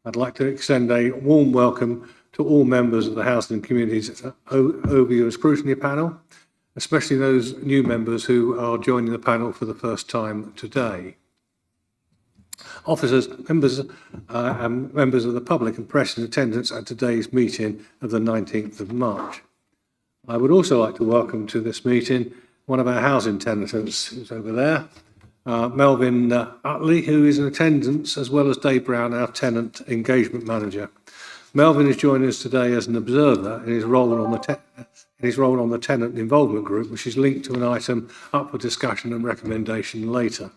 I'd like to extend a warm welcome to all members of the Housing and Communities Overview and Scrutiny panel, especially those new members who are joining the panel for the first time today. Officers, members and members of the public and press in attendance at today's meeting of the 19th of March. I would also like to welcome to this meeting one of our housing tenants who's over there, Melvin Utley, who is in attendance, as well as Dave Brown, our tenant engagement manager. Melvin is joining us today as an observer in his role on the tenant involvement group, which is linked to an item up for discussion and recommendation later.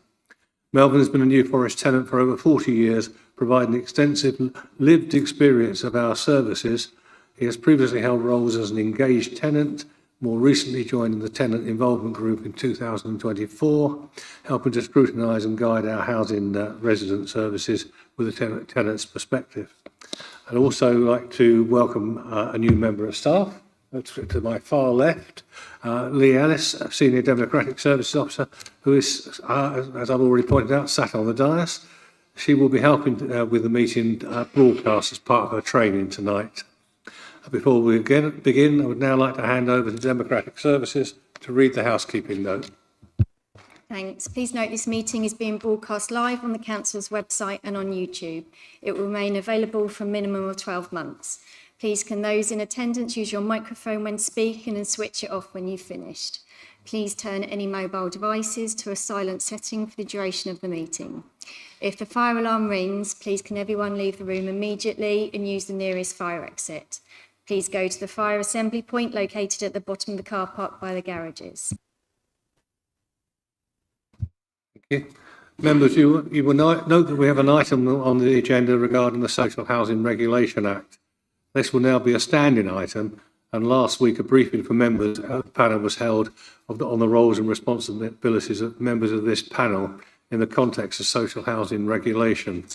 Melvin has been a New Forest tenant for over 40 years, providing extensive lived experience of our services. He has previously held roles as an engaged tenant, more recently joining the tenant involvement group in 2024, helping to scrutinise and guide our housing resident services with a tenant's perspective. I'd also like to welcome a new member of staff to my far left, Lee Ellis, Senior Democratic Services Officer, who is, as I've already pointed out, sat on the dais. She will be helping with the meeting broadcast as part of her training tonight. Before we begin, I would now like to hand over to Democratic Services to read the housekeeping note. Thanks. Please note this meeting is being broadcast live on the Council's website and on YouTube. It will remain available for a minimum of 12 months. Please can those in attendance use your microphone when speaking and switch it off when you've finished. Please turn any mobile devices to a silent setting for the duration of the meeting. If the fire alarm rings, please can everyone leave the room immediately and use the nearest fire exit. Please go to the fire assembly point located at the bottom of the car park by the garages. Thank you. Members, you will note that we have an item on the agenda regarding the Social Housing Regulation Act. This will now be a standing item, and last week a briefing for members of the panel was held on the roles and responsibilities of members of this panel in the context of social housing regulation.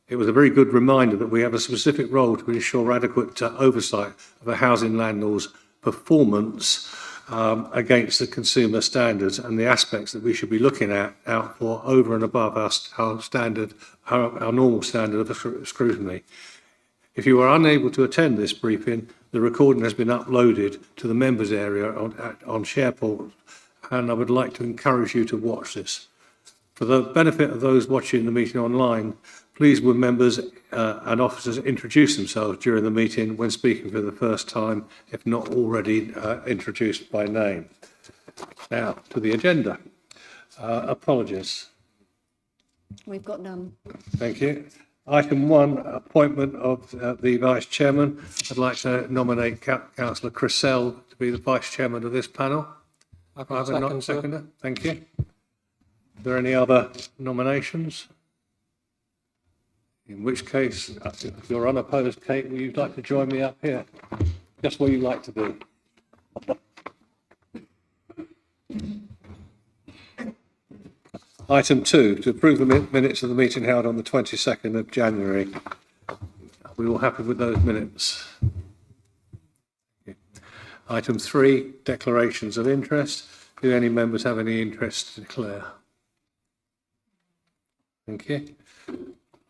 It was a very good reminder that we have a specific role to ensure adequate oversight of the housing landlord's performance against the consumer standards and the aspects that we should be looking out for over and above our normal standard of scrutiny. If you are unable to attend this briefing, the recording has been uploaded to the members area on SharePoint, and I would like to encourage you to watch this. For the benefit of those watching the meeting online, please will members and officers introduce themselves during the meeting when speaking for the first time, if not already introduced by name. Now, to the agenda. Apologies. We've got none. Thank you. Item 1, appointment of the Vice Chairman. I'd like to nominate Councillor Crissell to be the Vice Chairman of this panel. I have a seconder. Thank you. Are there any other nominations? In which case, if you're unopposed, Kate, would you like to join me up here? Just where you like to be. Item 2, to approve the minutes of the meeting held on the 22nd of January. Are we all happy with those minutes? Item 3, declarations of interest. Do any members have any interest to declare? Thank you.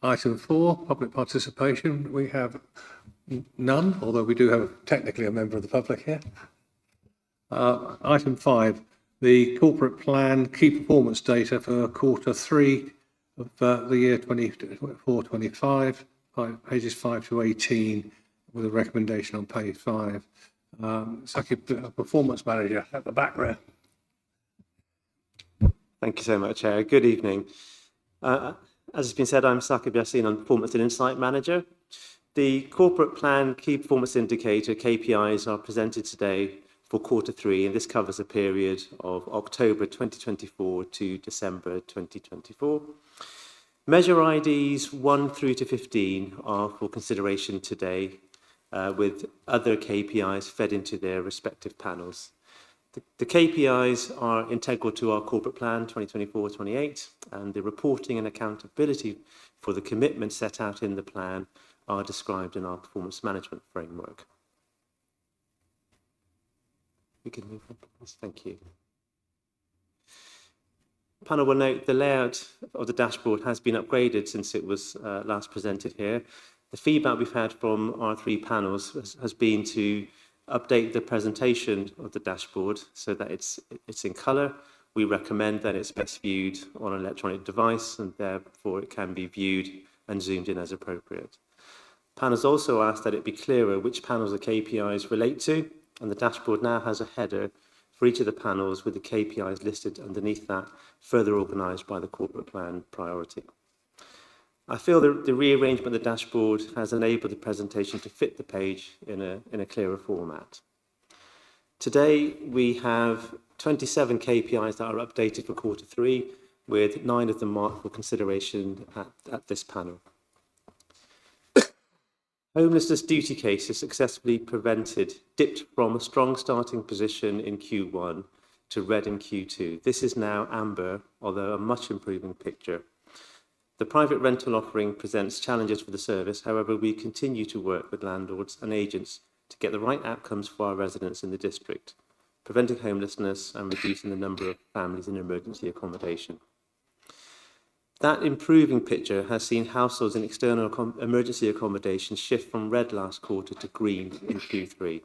Item 4, public participation. We have none, although we do have technically a member of the public here. Item 5, the corporate plan key performance data for quarter 3 of the year 24-25, pages 5 to 18, with a recommendation on page 5. Saki, performance manager at the back there. Thank you so much, Chair. Good evening. As has been said, I'm Saki Biasin, I'm Performance and Insight Manager. The corporate plan key performance indicator, KPIs, are presented today for quarter 3, and this covers a period of October 2024 to December 2024. Measure IDs 1 through to 15 are for consideration today, with other KPIs fed into their respective panels. The KPIs are integral to our corporate plan 2024-28, and the reporting and accountability for the commitments set out in the plan are described in our performance management framework. We can move on, please. Thank you. Panel will note the layout of the dashboard has been upgraded since it was last presented here. The feedback we've had from our three panels has been to update the presentation of the dashboard so that it's in colour. We recommend that it's best viewed on an electronic device, and therefore it can be viewed and zoomed in as appropriate. Panels also asked that it be clearer which panels the KPIs relate to, and the dashboard now has a header for each of the panels with the KPIs listed underneath that, further organised by the corporate plan priority. I feel that the rearrangement of the dashboard has enabled the presentation to fit the page in a clearer format. Today, we have 27 KPIs that are updated for Q3, with 9 of them marked for consideration at this panel. Homelessness duty cases successfully prevented dipped from a strong starting position in Q1 to red in Q2. This is now amber, although a much improving picture. The private rental offering presents challenges for the service. However, we continue to work with landlords and agents to get the right outcomes for our residents in the district, preventing homelessness and reducing the number of families in emergency accommodation. That improving picture has seen households in external emergency accommodation shift from red last quarter to green in Q3.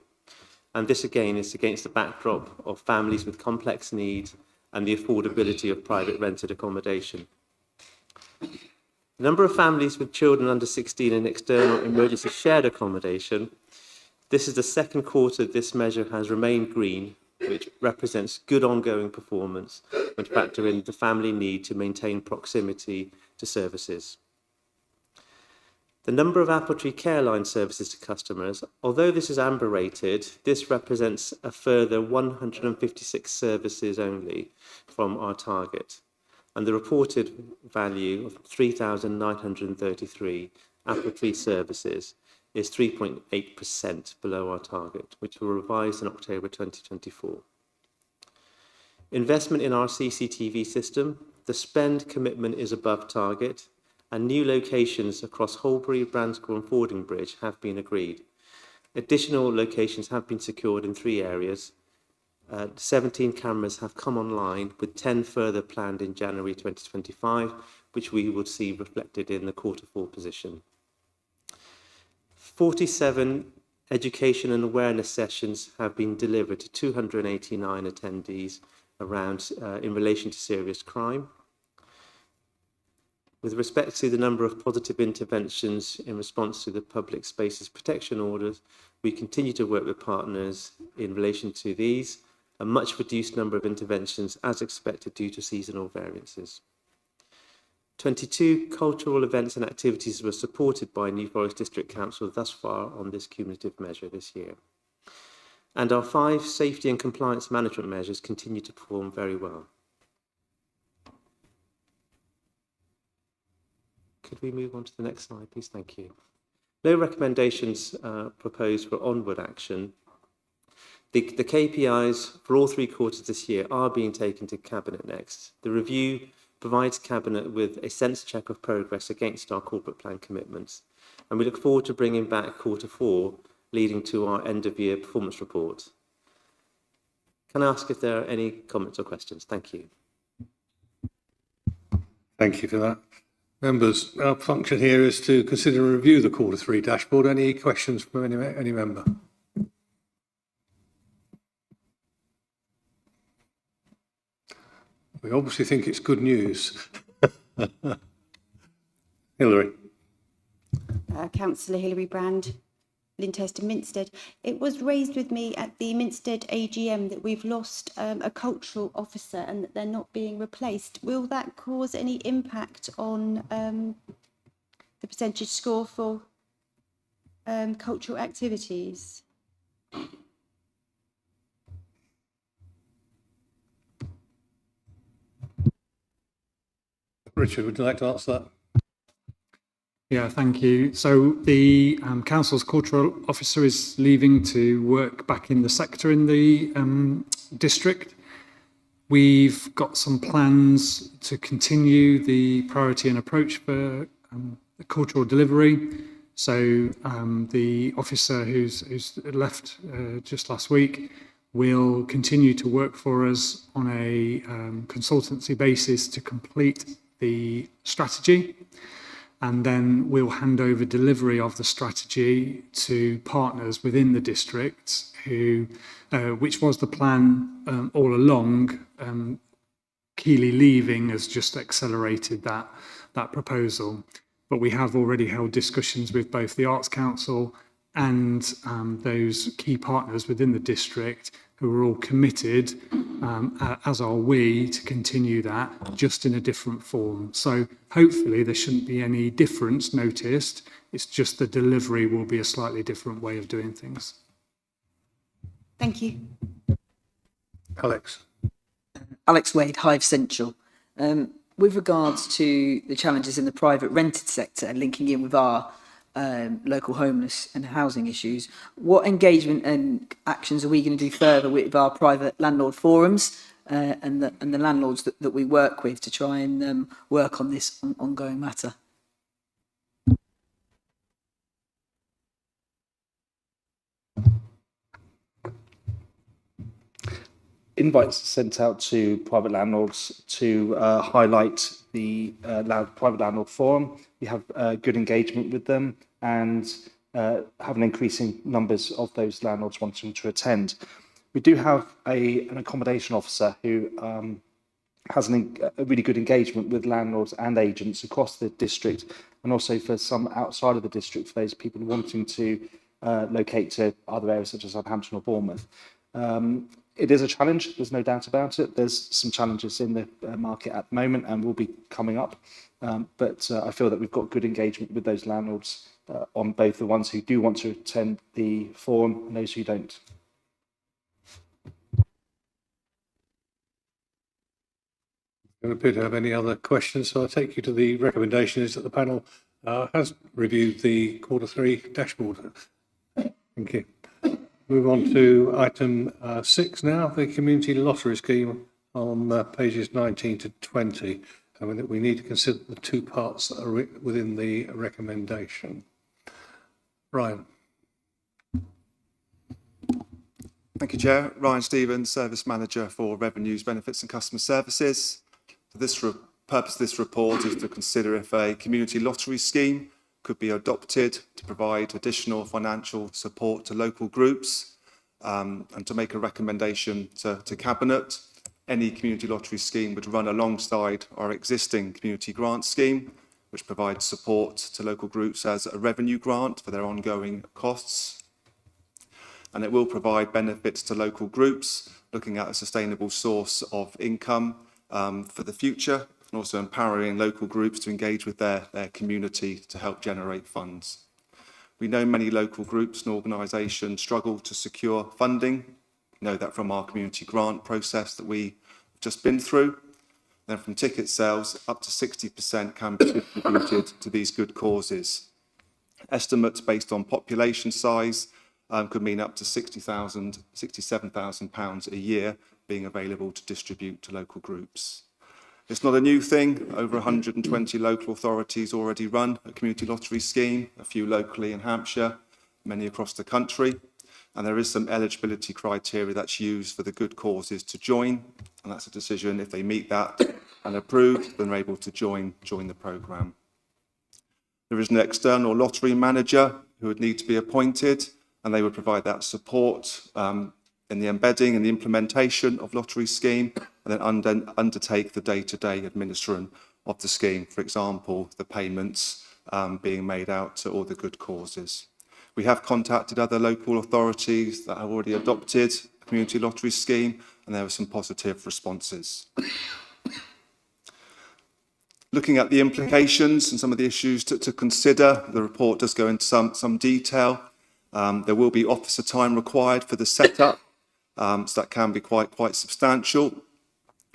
And this again is against the backdrop of families with complex needs and the affordability of private rented accommodation. The number of families with children under 16 in external emergency shared accommodation, this is the second quarter this measure has remained green, which represents good ongoing performance when factor in the family need to maintain proximity to services. The number of Apple Tree Care Line services to customers, although this is amber rated, this represents a further 156 services only from our target. And the reported value of 3,933 Apple Tree services is 3.8% below our target, which will revise in October 2024. Investment in our CCTV system, the spend commitment is above target, and new locations across Holbury, Branscore and Fordingbridge have been agreed. Additional locations have been secured in 3 areas. 17 cameras have come online, with 10 further planned in January 2025, which we will see reflected in the Q4 position. 47 education and awareness sessions have been delivered to 289 attendees in relation to serious crime. With respect to the number of positive interventions in response to the public spaces protection orders, we continue to work with partners in relation to these, a much reduced number of interventions as expected due to seasonal variances. 22 cultural events and activities were supported by New Forest District Council thus far on this cumulative measure this year. And our 5 safety and compliance management measures continue to perform very well. Could we move on to the next slide, please? Thank you. No recommendations proposed for onward action. The KPIs for all 3 quarters this year are being taken to Cabinet next. The review provides Cabinet with a sense check of progress against our corporate plan commitments. And we look forward to bringing back Q4, leading to our end-of-year performance report. Can I ask if there are any comments or questions? Thank you. Thank you for that. Members, our function here is to consider and review the Q3 dashboard. Any questions from any member? We obviously think it's good news. Hilary. Councillor Hilary Brand, Linchester Minstead. It was raised with me at the Minstead AGM that we've lost a cultural officer and that they're not being replaced. Will that cause any impact on the percentage score for cultural activities? Richard, would you like to answer that? Yeah, thank you. So the council's cultural officer is leaving to work back in the sector in the district. We've got some plans to continue the priority and approach for the cultural delivery. So the officer who's left just last week will continue to work for us on a consultancy basis to complete the strategy, and then we'll hand over delivery of the strategy to partners within the district who, which was the plan all along. Keeley leaving has just accelerated that proposal. But we have already held discussions with both the Arts Council and those key partners within the district who are all committed, as are we, to continue that, just in a different form. So hopefully there shouldn't be any difference noticed. It's just the delivery will be a slightly different way of doing things. Thank you. Alex. Alex Wade, Hive Central. With regards to the challenges in the private rented sector and linking in with our local homeless and housing issues, what engagement and actions are we going to do further with our private landlord forums and the landlords that we work with to try and work on this ongoing matter? Invites sent out to private landlords to highlight the private landlord forum. We have good engagement with them and have an increasing numbers of those landlords wanting to attend. We do have an accommodation officer who has a really good engagement with landlords and agents across the district, and also for some outside of the district, for those people wanting to locate to other areas such as Southampton or Bournemouth. It is a challenge, there's no doubt about it. There's some challenges in the market at the moment and will be coming up. But I feel that we've got good engagement with those landlords on both the ones who do want to attend the forum and those who don't. I don't appear to have any other questions, so I'll take you to the recommendation is that the panel has reviewed the Q3 dashboard. Thank you. Move on to item 6 now, the community lottery scheme on pages 19 to 20. I mean, that we need to consider the two parts that are within the recommendation. Ryan. Thank you, Chair. Ryan Stevens, Service Manager for Revenues, Benefits and Customer Services. The purpose of this report is to consider if a community lottery scheme could be adopted to provide additional financial support to local groups and to make a recommendation to Cabinet. Any community lottery scheme would run alongside our existing community grant scheme, which provides support to local groups as a revenue grant for their ongoing costs. And it will provide benefits to local groups, looking at a sustainable source of income for the future, and also empowering local groups to engage with their community to help generate funds. We know many local groups and organisations struggle to secure funding. We know that from our community grant process that we've just been through. Then from ticket sales, up to 60% can be distributed to these good causes. Estimates based on population size could mean up to £67,000 a year being available to distribute to local groups. It's not a new thing. Over 120 local authorities already run a community lottery scheme, a few locally in Hampshire, many across the country. And there is some eligibility criteria that's used for the good causes to join. And that's a decision, if they meet that and approved, then they're able to join the programme. There is an external lottery manager who would need to be appointed, and they would provide that support in the embedding and the implementation of lottery scheme, and then undertake the day-to-day administration of the scheme, for example, the payments being made out to all the good causes. We have contacted other local authorities that have already adopted a community lottery scheme, and there were some positive responses. Looking at the implications and some of the issues to consider, the report does go into some detail. There will be officer time required for the setup, so that can be quite substantial.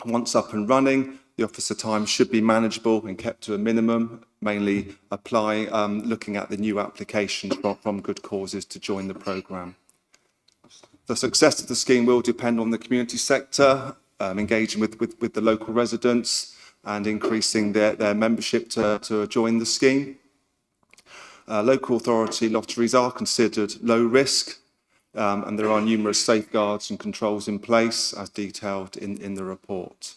Once up and running, the officer time should be manageable and kept to a minimum, mainly looking at the new applications from good causes to join the programme. The success of the scheme will depend on the community sector, engaging with the local residents and increasing their membership to join the scheme. Local authority lotteries are considered low risk, and there are numerous safeguards and controls in place as detailed in the report.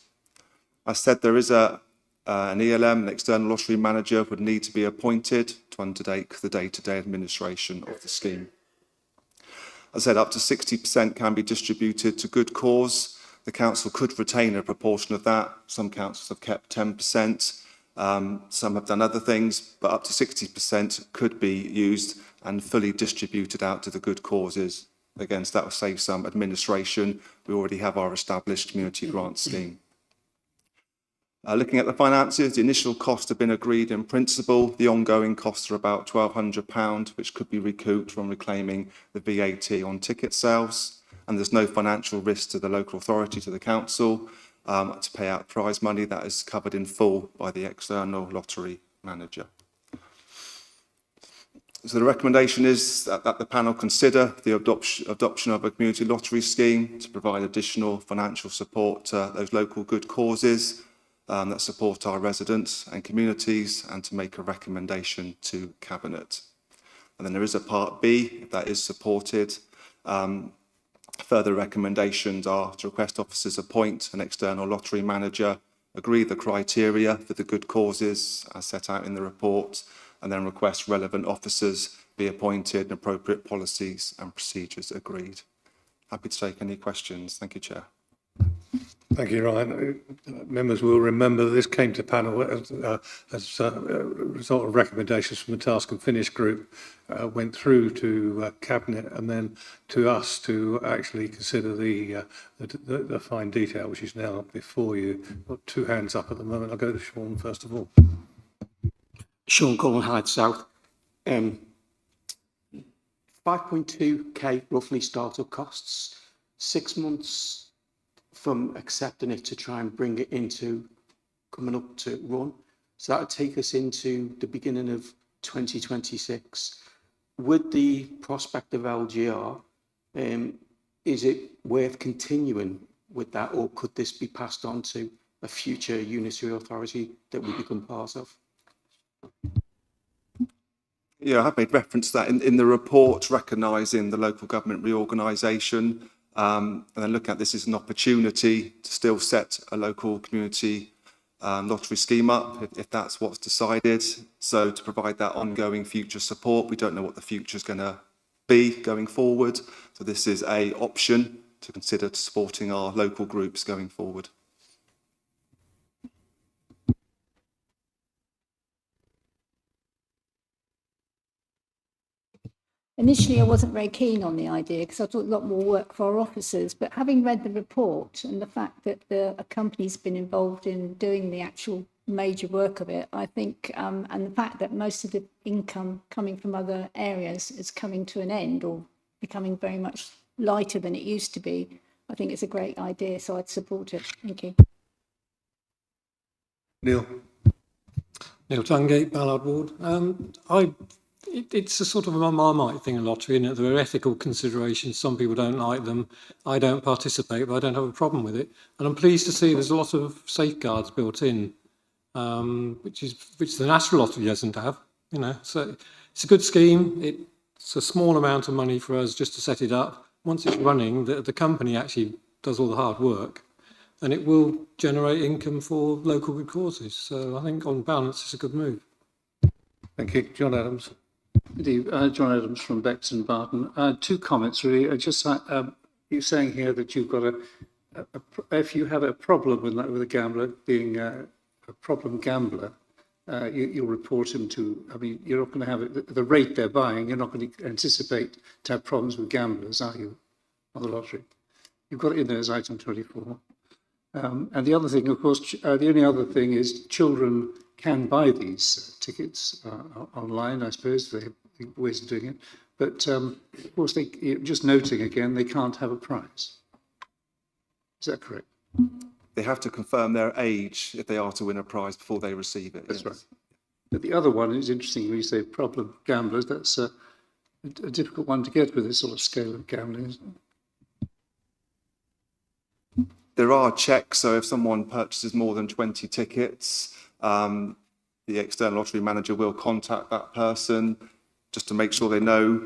As said, there is an ELM, an external lottery manager, would need to be appointed to undertake the day-to-day administration of the scheme. As I said, up to 60% can be distributed to good cause. The council could retain a proportion of that. Some councils have kept 10%. Some have done other things, but up to 60% could be used and fully distributed out to the good causes. Again, so that will save some administration. We already have our established community grant scheme. Looking at the finances, the initial costs have been agreed in principle. The ongoing costs are about £1,200, which could be recouped from reclaiming the VAT on ticket sales. And there's no financial risk to the local authority, to the council, to pay out prize money. That is covered in full by the external lottery manager. So the recommendation is that the panel consider the adoption of a community lottery scheme to provide additional financial support to those local good causes that support our residents and communities, and to make a recommendation to Cabinet. And then there is a part B, if that is supported. Further recommendations are to request officers appoint an external lottery manager, agree the criteria for the good causes as set out in the report, and then request relevant officers be appointed and appropriate policies and procedures agreed. Happy to take any questions. Thank you, Chair. Thank you, Ryan. Members will remember that this came to panel as a result of recommendations from the Task and Finish group, went through to Cabinet and then to us to actually consider the fine detail, which is now before you. Got two hands up at the moment. I'll go to Sean first of all. Sean Cullen, Hyde South. 5.2k roughly startup costs, 6 months from accepting it to try and bring it into coming up to run. So that would take us into the beginning of 2026. With the prospect of LGR, is it worth continuing with that, or could this be passed on to a future unitary authority that we become part of? Yeah, I have made reference to that in the report, recognising the local government reorganisation, and then looking at this as an opportunity to still set a local community lottery scheme up, if that's what's decided. So to provide that ongoing future support, we don't know what the future is going to be going forward. So this is an option to consider to supporting our local groups going forward. Initially, I wasn't very keen on the idea because I thought a lot more work for our officers, but having read the report and the fact that a company's been involved in doing the actual major work of it, I think, and the fact that most of the income coming from other areas is coming to an end or becoming very much lighter than it used to be, I think it's a great idea, so I'd support it. Thank you. Neil. Neil Tungate, Ballard Ward. It's a sort of a Marmite thing, a lottery, and there are ethical considerations. Some people don't like them. I don't participate, but I don't have a problem with it. And I'm pleased to see there's a lot of safeguards built in, which the National Lottery doesn't have. You know, so it's a good scheme. It's a small amount of money for us just to set it up. Once it's running, the company actually does all the hard work, and it will generate income for local good causes. So I think on balance, it's a good move. Thank you. John Adams. Good evening, John Adams from Bexton Barton. Two comments really. You're saying here that you've got if you have a problem with a gambler being a problem gambler, you'll report him to. I mean, you're not going to have it, the rate they're buying. You're not going to anticipate to have problems with gamblers, are you, on the lottery? You've got it in there as item 24. And the other thing, of course, the only other thing is children can buy these tickets online, I suppose. They have ways of doing it. But, of course, just noting again, they can't have a prize. Is that correct? They have to confirm their age if they are to win a prize before they receive it. That's right. But the other one is interesting when you say problem gamblers. That's a difficult one to get with this sort of scale of gambling, isn't it? There are checks, so if someone purchases more than 20 tickets, the external lottery manager will contact that person just to make sure they know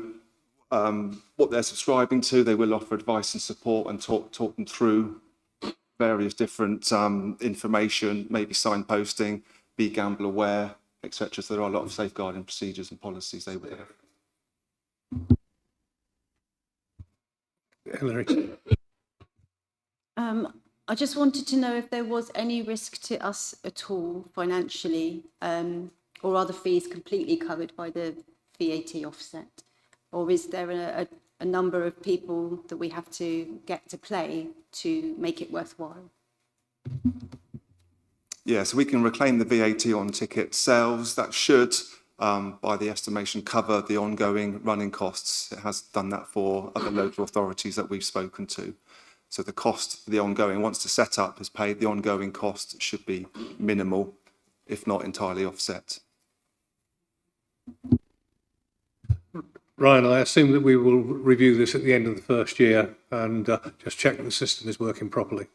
what they're subscribing to. They will offer advice and support and talk them through various different information, maybe signposting, be gamble aware, etc. So there are a lot of safeguarding procedures and policies they would have. Hilary. I just wanted to know if there was any risk to us at all financially, or are the fees completely covered by the VAT offset? Or is there a number of people that we have to get to play to make it worthwhile? Yeah, so we can reclaim the VAT on ticket sales. That should, by the estimation, cover the ongoing running costs. It has done that for other local authorities that we've spoken to. So the cost for the ongoing, once the setup is paid, the ongoing cost should be minimal, if not entirely offset. Ryan, I assume that we will review this at the end of the first year and just check that the system is working properly.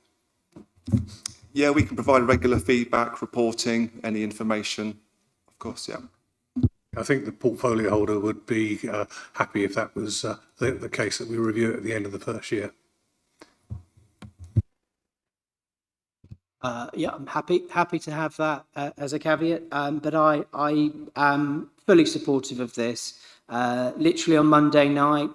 Yeah, we can provide regular feedback, reporting, any information, of course, yeah. I think the portfolio holder would be happy if that was the case, that we review it at the end of the first year. Yeah, I'm happy to have that as a caveat, but I am fully supportive of this. Literally on Monday night,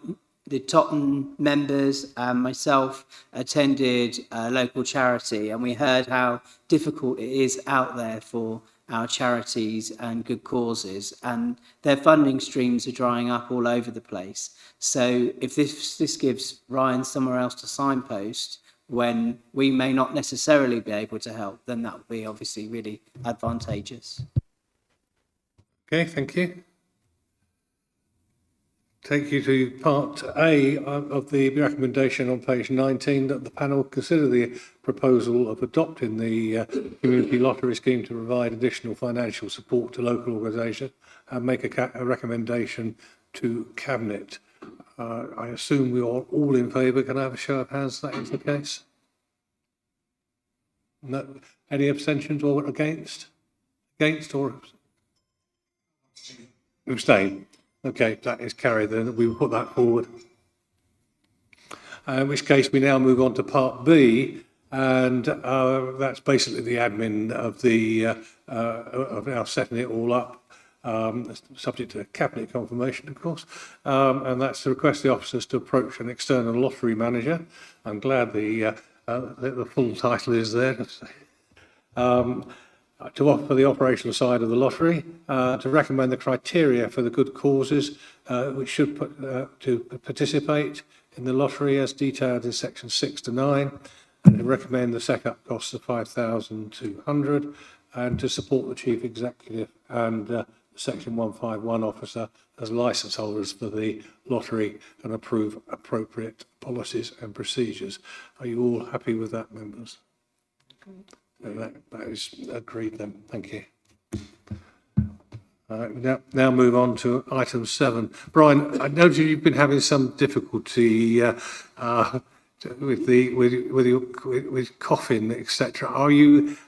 the Totton members and myself attended a local charity, and we heard how difficult it is out there for our charities and good causes, and their funding streams are drying up all over the place. So if this gives Ryan somewhere else to signpost when we may not necessarily be able to help, then that would be obviously really advantageous. Okay, thank you. Take you to part A of the recommendation on page 19, that the panel consider the proposal of adopting the community lottery scheme to provide additional financial support to local organisations and make a recommendation to Cabinet. I assume we are all in favour. Can I have a show of hands that is the case? No. Any abstentions or against? Against or abstain? Okay, that is carried then. We will put that forward. In which case we now move on to part B, and that's basically the admin of now setting it all up. Subject to cabinet confirmation, of course, and that's to request the officers to approach an external lottery manager. I'm glad the full title is there. To offer the operational side of the lottery, to recommend the criteria for the good causes which should to participate in the lottery as detailed in section 6 to 9, and to recommend the set-up costs of 5,200, and to support the chief executive and Section 151 officer as licence holders for the lottery and approve appropriate policies and procedures. Are you all happy with that, members? That is agreed then. Thank you. Now move on to item 7. Brian, I noticed you've been having some difficulty with coughing, etc. Are you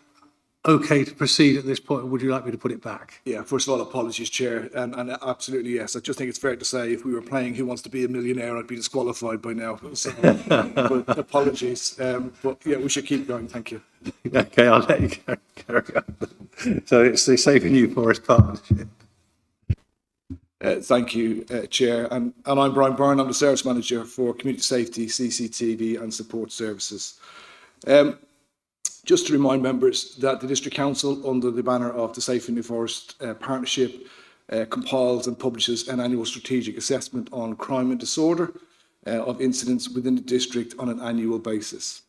okay to proceed at this point, or would you like me to put it back? Yeah, first of all, apologies, Chair, and absolutely yes. I just think it's fair to say if we were playing Who Wants to Be a Millionaire, I'd be disqualified by now. So, but apologies, but yeah, we should keep going. Thank you. Okay, I'll let you carry on. So it's the Saving You Forest Partnership. Thank you, Chair, and I'm Brian Byrne. I'm the Service Manager for Community Safety, CCTV and Support Services. Just to remind members that the District Council, under the banner of the Safe New Forest Partnership, compiles and publishes an annual strategic assessment on crime and disorder of incidents within the district on an annual basis.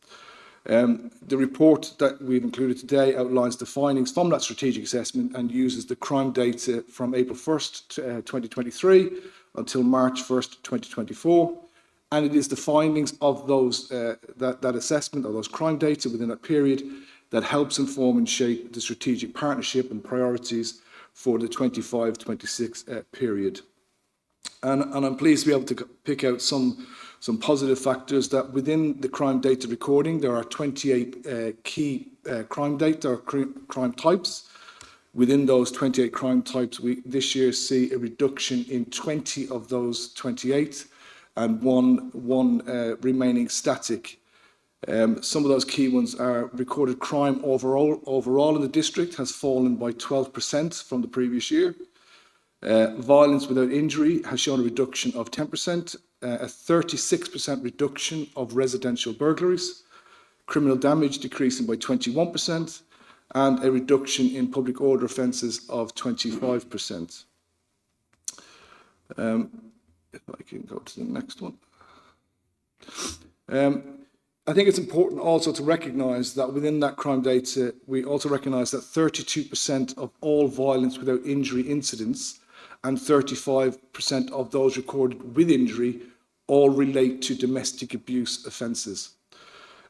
The report that we've included today outlines the findings from that strategic assessment and uses the crime data from April 1st, 2023 until March 1st, 2024. And it is the findings of those that assessment of those crime data within that period that helps inform and shape the strategic partnership and priorities for the 25-26 period. And I'm pleased to be able to pick out some positive factors that within the crime data recording, there are 28 key crime data or crime types. Within those 28 crime types, we this year see a reduction in 20 of those 28 and one remaining static. Some of those key ones are recorded crime overall in the district has fallen by 12% from the previous year. Violence without injury has shown a reduction of 10%, a 36% reduction of residential burglaries, criminal damage decreasing by 21%, and a reduction in public order offences of 25%. If I can go to the next one. I think it's important also to recognise that within that crime data, we also recognise that 32% of all violence without injury incidents and 35% of those recorded with injury all relate to domestic abuse offences.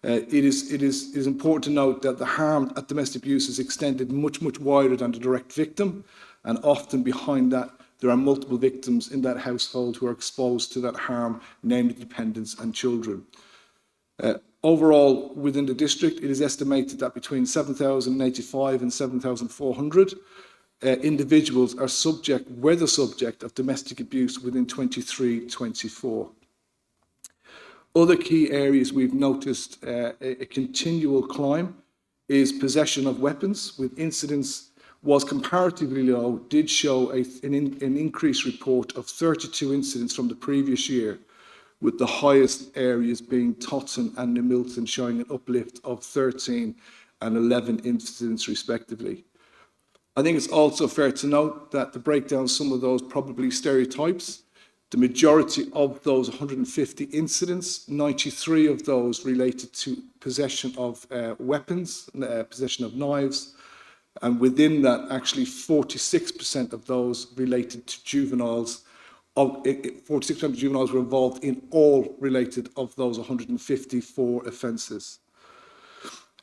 It is important to note that the harm at domestic abuse is extended much wider than the direct victim, and often behind that there are multiple victims in that household who are exposed to that harm, namely dependents and children. Overall, within the district, it is estimated that between 7,085 and 7,400 individuals were the subject of domestic abuse within 23-24. Other key areas we've noticed a continual climb is possession of weapons, with incidents was comparatively low, did show an increased report of 32 incidents from the previous year, with the highest areas being Totton and New Milton showing an uplift of 13 and 11 incidents respectively. I think it's also fair to note that to break down some of those probably stereotypes, the majority of those 150 incidents, 93 of those related to possession of weapons, possession of knives, and within that actually 46% of those related to juveniles. 46% of juveniles were involved in all related of those 154 offences.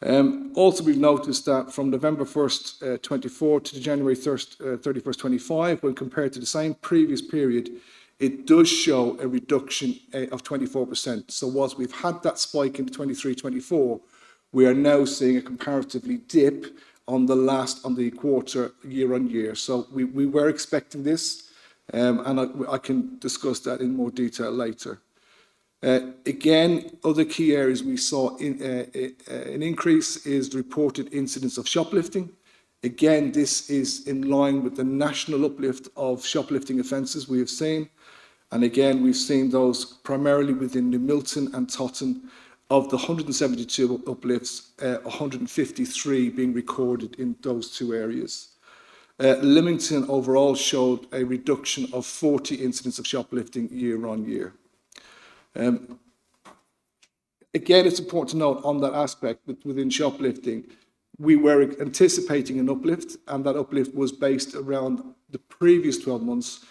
Also, we've noticed that from November 1st, 24 to January 31st, 25, when compared to the same previous period, it does show a reduction of 24%. So whilst we've had that spike in 23-24, we are now seeing a comparatively dip on the quarter year on year. So we were expecting this, and I can discuss that in more detail later. Again, other key areas we saw an increase is the reported incidence of shoplifting. Again, this is in line with the national uplift of shoplifting offences we have seen. And again, we've seen those primarily within New Milton and Totton. Of the 172 uplifts, 153 being recorded in those two areas. Leamington overall showed a reduction of 40 incidents of shoplifting year on year. Again, it's important to note on that aspect that within shoplifting, we were anticipating an uplift, and that uplift was based around the previous 12 months.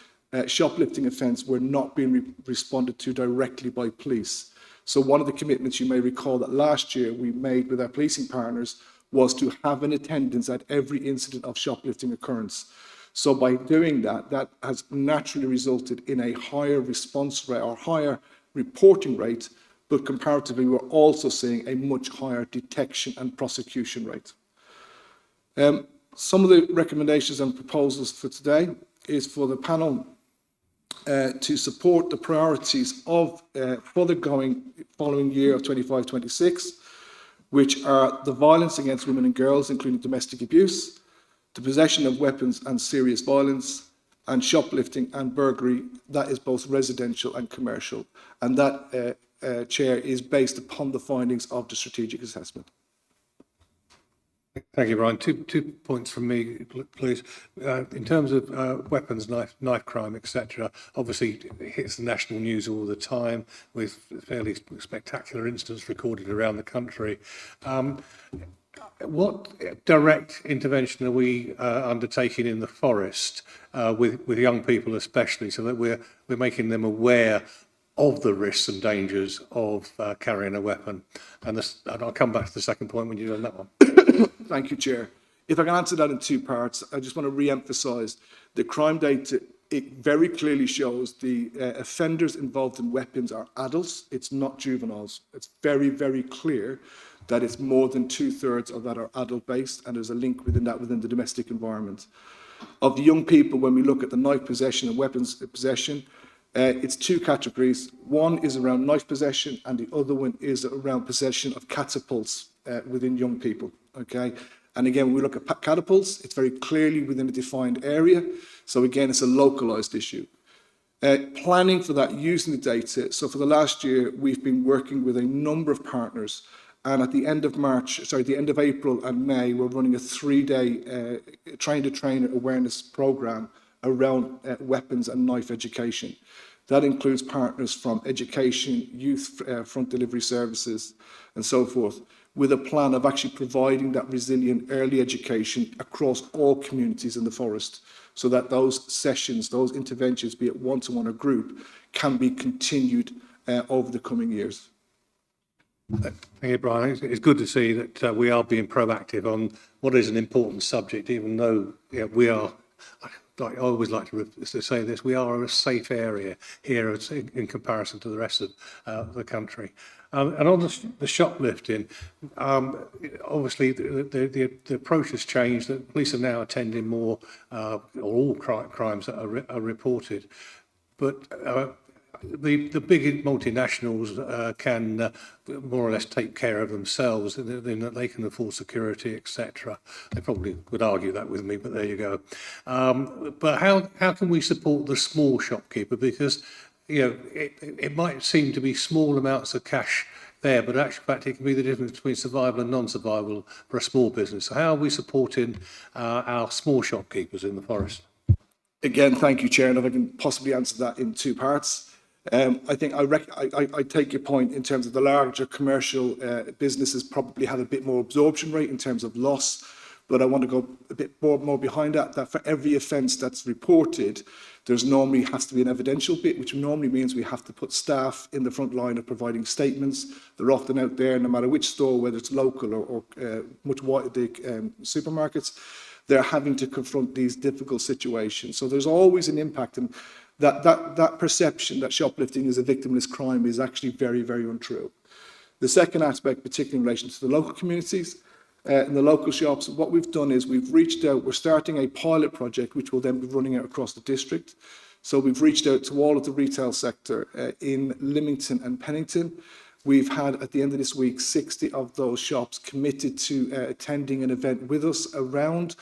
Shoplifting offence were not being responded to directly by police. So one of the commitments you may recall that last year we made with our policing partners was to have an attendance at every incident of shoplifting occurrence. So by doing that, that has naturally resulted in a higher response rate or higher reporting rate, but comparatively we're also seeing a much higher detection and prosecution rate. Some of the recommendations and proposals for today is for the panel to support the priorities of for the following year of 25-26, which are the violence against women and girls, including domestic abuse, the possession of weapons and serious violence, and shoplifting and burglary, that is both residential and commercial. And that, Chair, is based upon the findings of the strategic assessment. Thank you, Brian. Two points from me, please. In terms of weapons, knife crime, etc., obviously it hits the national news all the time with fairly spectacular incidents recorded around the country. What direct intervention are we undertaking in the forest with young people especially, so that we're making them aware of the risks and dangers of carrying a weapon? And I'll come back to the second point when you've done that one. Thank you, Chair. If I can answer that in two parts, I just want to re-emphasise the crime data. It very clearly shows the offenders involved in weapons are adults. It's not juveniles. It's very, very clear that it's more than 2/3 of that are adult-based, and there's a link within that within the domestic environment. Of the young people, when we look at the knife possession and weapons possession, it's two categories. One is around knife possession, and the other one is around possession of catapults within young people. Okay, and again, when we look at catapults, it's very clearly within a defined area. So again, it's a localized issue. Planning for that using the data. So for the last year, we've been working with a number of partners, and at the end of the end of April and May, we're running a 3-day train-the-trainer awareness program around weapons and knife education. That includes partners from education, youth front delivery services, and so forth, with a plan of actually providing that resilient early education across all communities in the forest, so that those sessions, those interventions, be it one-to-one or group, can be continued over the coming years. Thank you, Brian. It's good to see that we are being proactive on what is an important subject, even though we are, I always like to say this, we are a safe area here in comparison to the rest of the country. And on the shoplifting, obviously the approach has changed. The police are now attending more or all crimes that are reported. But the big multinationals can more or less take care of themselves, in that they can afford security, etc. They probably would argue that with me, but there you go. But how can we support the small shopkeeper? Because it might seem to be small amounts of cash there, but actually, in fact, it can be the difference between survival and non-survival for a small business. So how are we supporting our small shopkeepers in the forest? Again, thank you, Chair, and if I can possibly answer that in two parts. I think I take your point in terms of the larger commercial businesses probably have a bit more absorption rate in terms of loss, but I want to go a bit more behind that for every offence that's reported, there's normally has to be an evidential bit, which normally means we have to put staff in the front line of providing statements. They're often out there, no matter which store, whether it's local or much wider supermarkets, they're having to confront these difficult situations. So there's always an impact, and that perception that shoplifting is a victimless crime is actually very, very untrue. The second aspect, particularly in relation to the local communities, in the local shops, what we've done is we've reached out, we're starting a pilot project which will then be running out across the district. So we've reached out to all of the retail sector in Lymington and Pennington. We've had, at the end of this week, 60 of those shops committed to attending an event with us around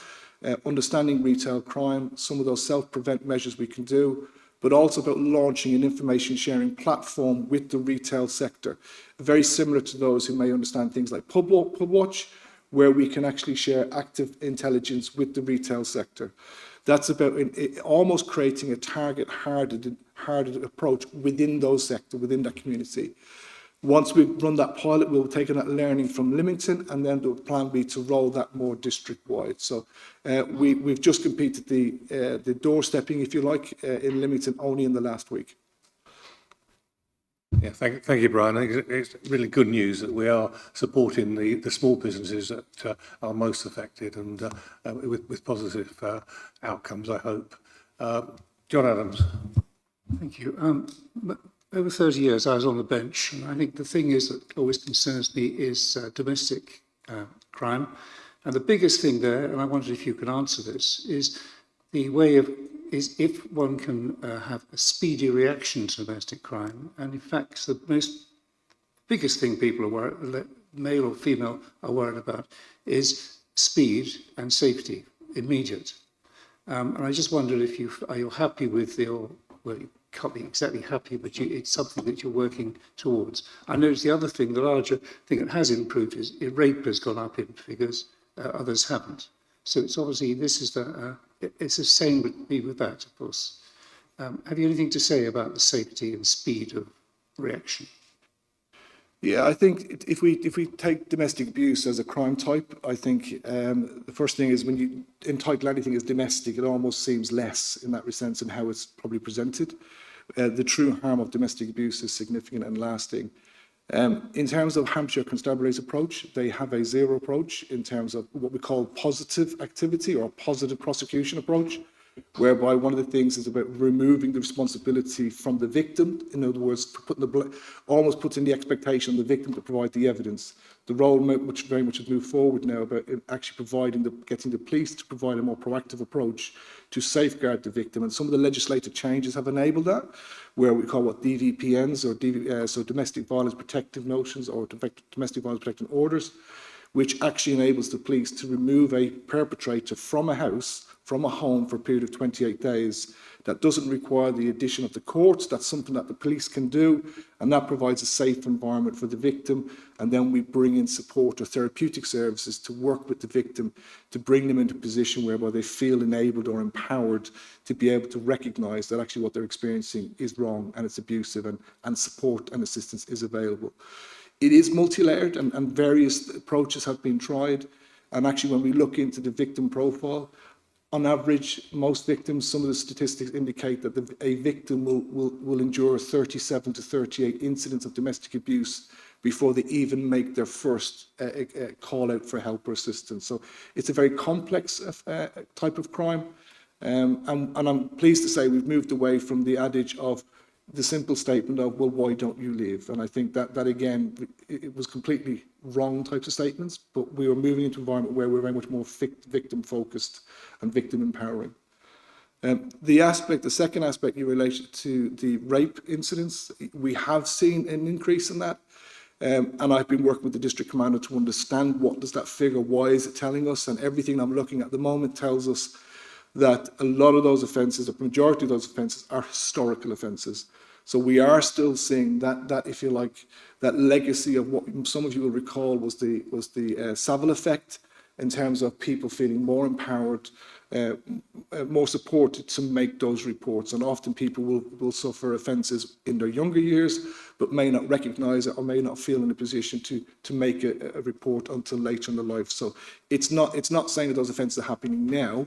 understanding retail crime, some of those self-prevent measures we can do, but also about launching an information sharing platform with the retail sector, very similar to those who may understand things like Pub Watch, where we can actually share active intelligence with the retail sector. That's about almost creating a target-hardened approach within those sectors, within that community. Once we've run that pilot, we'll take that learning from Lymington, and then the plan be to roll that more district-wide. So we've just completed the doorstepping, if you like, in Lymington only in the last week. Yeah, thank you, Brian. I think it's really good news that we are supporting the small businesses that are most affected, and with positive outcomes, I hope. John Adams. Thank you. Over 30 years, I was on the bench, and I think the thing that always concerns me is domestic crime. And the biggest thing there, and I wondered if you could answer this, is if one can have a speedy reaction to domestic crime. And in fact, the biggest thing people are worried, male or female, are worried about is speed and safety, immediate. And I just wondered if you're happy with you can't be exactly happy, but it's something that you're working towards. I noticed the other thing, the larger thing that has improved is rape has gone up in figures, others haven't. So it's obviously, it's the same with that, of course. Have you anything to say about the safety and speed of reaction? Yeah, I think if we take domestic abuse as a crime type, I think the first thing is when you entitle anything as domestic, it almost seems less in that sense and how it's probably presented. The true harm of domestic abuse is significant and lasting. In terms of Hampshire Constabulary's approach, they have a zero approach in terms of what we call positive activity or positive prosecution approach, whereby one of the things is about removing the responsibility from the victim. In other words, almost putting the expectation on the victim to provide the evidence. The role very much has moved forward now about actually getting the police to provide a more proactive approach to safeguard the victim. And some of the legislative changes have enabled that, where we call what DVPNs, or so domestic violence protective notions, or domestic violence protecting orders, which actually enables the police to remove a perpetrator from a house, from a home, for a period of 28 days. That doesn't require the addition of the courts. That's something that the police can do, and that provides a safe environment for the victim. And then we bring in support or therapeutic services to work with the victim to bring them into a position whereby they feel enabled or empowered to be able to recognise that actually what they're experiencing is wrong and it's abusive, and support and assistance is available. It is multi-layered, and various approaches have been tried. And actually, when we look into the victim profile, on average, most victims, some of the statistics indicate that a victim will endure 37 to 38 incidents of domestic abuse before they even make their first call out for help or assistance. So it's a very complex type of crime. And I'm pleased to say we've moved away from the adage of the simple statement of, well, why don't you leave? And I think that again, it was completely wrong types of statements, but we were moving into an environment where we're very much more victim focused and victim empowering. The second aspect you related to the rape incidents, we have seen an increase in that. And I've been working with the district commander to understand what does that figure, why is it telling us? And everything I'm looking at the moment tells us that a lot of those offences, the majority of those offences, are historical offences. So we are still seeing that, if you like, that legacy of what some of you will recall was the Savile effect, in terms of people feeling more empowered, more supported to make those reports. And often people will suffer offences in their younger years, but may not recognise it or may not feel in a position to make a report until later in their life. So it's not saying that those offences are happening now,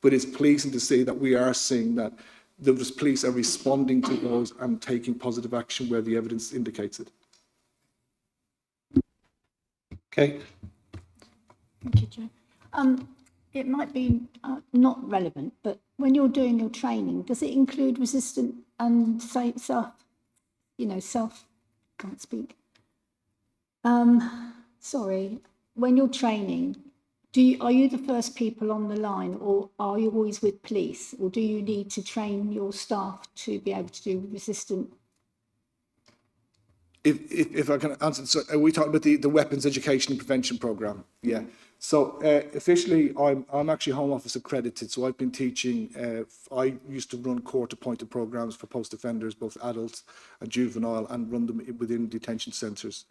but it's pleasing to see that we are seeing that the police are responding to those and taking positive action where the evidence indicates it. Okay. Thank you, Joe. It might be not relevant, but when you're doing your training, does it include resistant and can't speak. Sorry, when you're training, are you the first people on the line, or are you always with police, or do you need to train your staff to be able to do resistant? If I can answer, so are we talking about the weapons education and prevention programme? Yeah. So officially, I'm actually Home Office accredited. So I've been teaching. I used to run court-appointed programmes for post-offenders, both adults and juvenile, and run them within detention centres.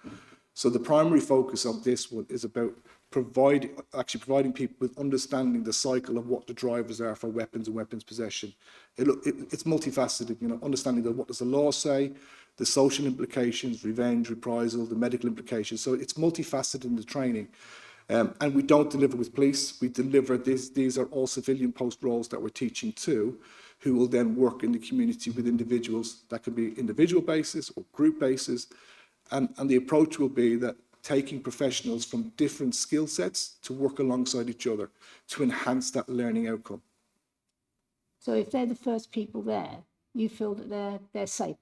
So the primary focus of this one is about providing people with understanding the cycle of what the drivers are for weapons and weapons possession. It's multifaceted, understanding that what does the law say, the social implications, revenge, reprisal, the medical implications. So it's multifaceted in the training. And we don't deliver with police. We deliver these are all civilian post roles that we're teaching to, who will then work in the community with individuals. That could be individual basis or group basis. And the approach will be that taking professionals from different skill sets to work alongside each other to enhance that learning outcome. So if they're the first people there, you feel that they're safe?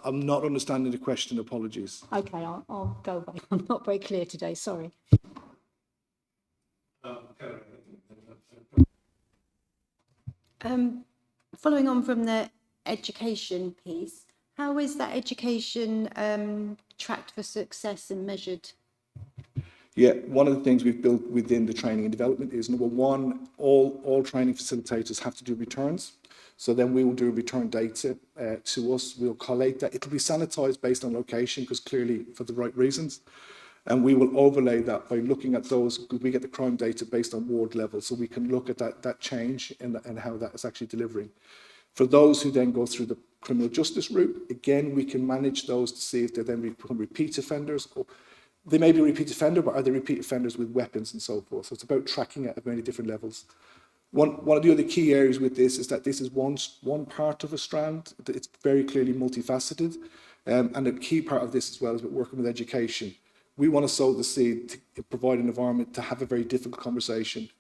I'm not understanding the question, apologies. Okay, I'll go away. I'm not very clear today, sorry. Following on from the education piece, how is that education tracked for success and measured? Yeah, one of the things we've built within the training and development is, number one, all training facilitators have to do returns. So then we will do return data to us. We'll collate that. It'll be sanitized based on location, because clearly for the right reasons. And we will overlay that by looking at those, because we get the crime data based on ward level. So we can look at that change and how that is actually delivering. For those who then go through the criminal justice route, again, we can manage those to see if they then become repeat offenders. Or they may be a repeat offender, but are they repeat offenders with weapons and so forth? So it's about tracking it at many different levels. One of the other key areas with this is that this is one part of a strand. It's very clearly multifaceted. And a key part of this as well is about working with education. We want to sow the seed to provide an environment to have a very difficult conversation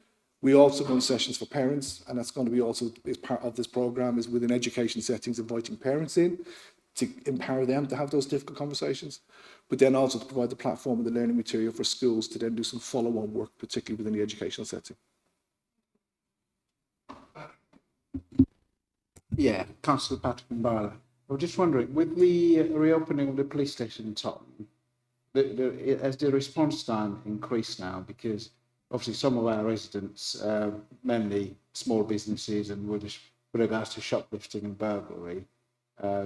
We also run sessions for parents, and that's going to be also as part of this programme, is within education settings, inviting parents in to empower them to have those difficult conversations, but then also to provide the platform and the learning material for schools to then do some follow-on work, particularly within the educational setting. Yeah, Councillor Patrick Mbala. I was just wondering, with the reopening of the police station in Tottenham, has the response time increased now? Because obviously some of our residents, mainly small businesses and with regards to shoplifting and burglary,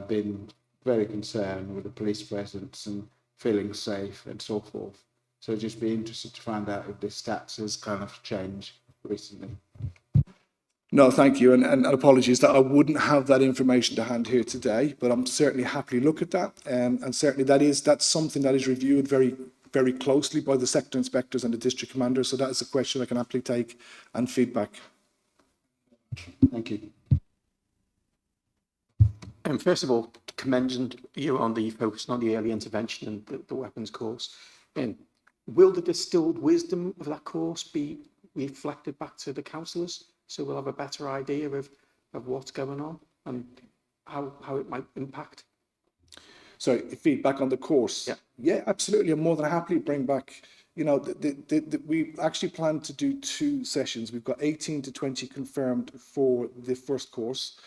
been very concerned with the police presence and feeling safe and so forth. So just be interested to find out if the stats has kind of changed recently. No, thank you, and apologies that I wouldn't have that information to hand here today, but I'm certainly happily look at that, and certainly that's something that is reviewed very, very closely by the sector inspectors and the district commanders. So that is a question I can happily take and feedback. Thank you. First of all, commend you on the focus on the early intervention and the weapons course. Will the distilled wisdom of that course be reflected back to the councillors, so we'll have a better idea of what's going on and how it might impact? So feedback on the course? Yeah, absolutely. I'm more than happy to bring back, you know, we actually plan to do 2 sessions. We've got 18 to 20 confirmed for the first course.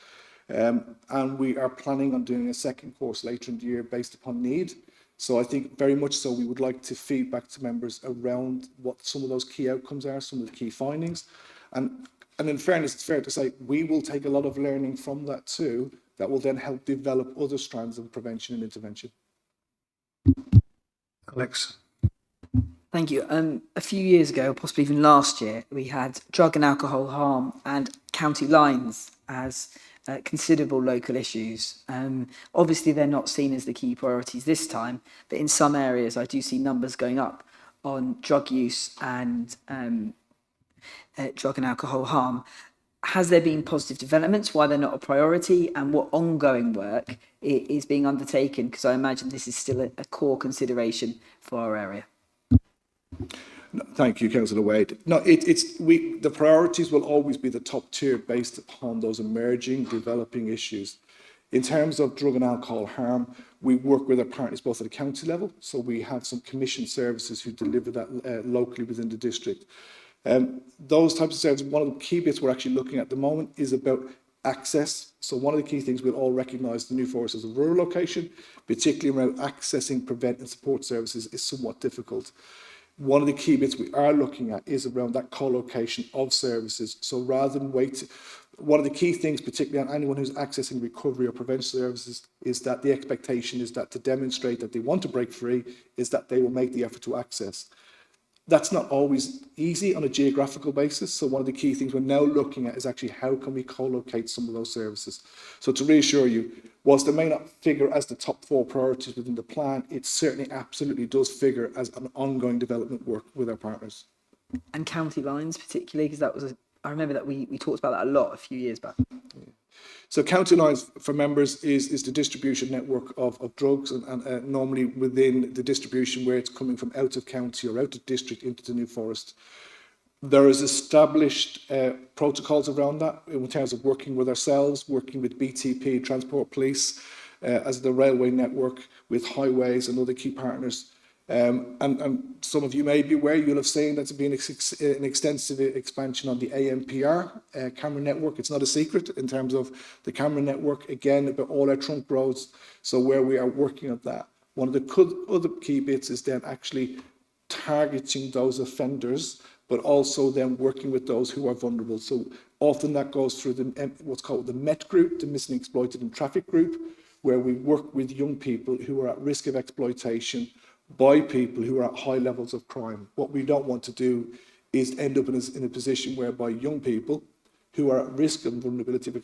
And we are planning on doing a second course later in the year based upon need. So I think very much so we would like to feedback to members around what some of those key outcomes are, some of the key findings. And in fairness, it's fair to say we will take a lot of learning from that too, that will then help develop other strands of prevention and intervention. Alex. Thank you. A few years ago, possibly even last year, we had drug and alcohol harm and county lines as considerable local issues. Obviously, they're not seen as the key priorities this time, but in some areas, I do see numbers going up on drug use and drug and alcohol harm. Has there been positive developments? Why they're not a priority, and what ongoing work is being undertaken? Because I imagine this is still a core consideration for our area. No, thank you, Councillor Wade. No, the priorities will always be the top tier based upon those emerging, developing issues. In terms of drug and alcohol harm, we work with our partners both at the county level, so we have some commission services who deliver that locally within the district. Those types of services, one of the key bits we're actually looking at the moment is about access. So one of the key things we'll all recognise the New Forest as a rural location, particularly around accessing prevent and support services is somewhat difficult. One of the key bits we are looking at is around that co-location of services. So rather than wait, one of the key things, particularly on anyone who's accessing recovery or prevention services, is that the expectation is that to demonstrate that they want to break free, is that they will make the effort to access. That's not always easy on a geographical basis. So one of the key things we're now looking at is actually how can we co-locate some of those services. So to reassure you, whilst it may not figure as the top 4 priorities within the plan, it certainly absolutely does figure as an ongoing development work with our partners. And county lines particularly, because that was I remember that we talked about that a lot a few years back. Yeah. So county lines for members is the distribution network of drugs and normally within the distribution where it's coming from out of county or out of district into the New Forest. There is established protocols around that in terms of working with ourselves, working with BTP, Transport Police, as the railway network with highways and other key partners. And some of you may be aware, you'll have seen that's been an extensive expansion on the ANPR camera network. It's not a secret in terms of the camera network, again, about all our trunk roads. So where we are working at that. One of the other key bits is then actually targeting those offenders, but also then working with those who are vulnerable. So often that goes through what's called the MET group, the Missing, Exploited and Trafficked group, where we work with young people who are at risk of exploitation by people who are at high levels of crime. What we don't want to do is end up in a position whereby young people who are at risk of vulnerability of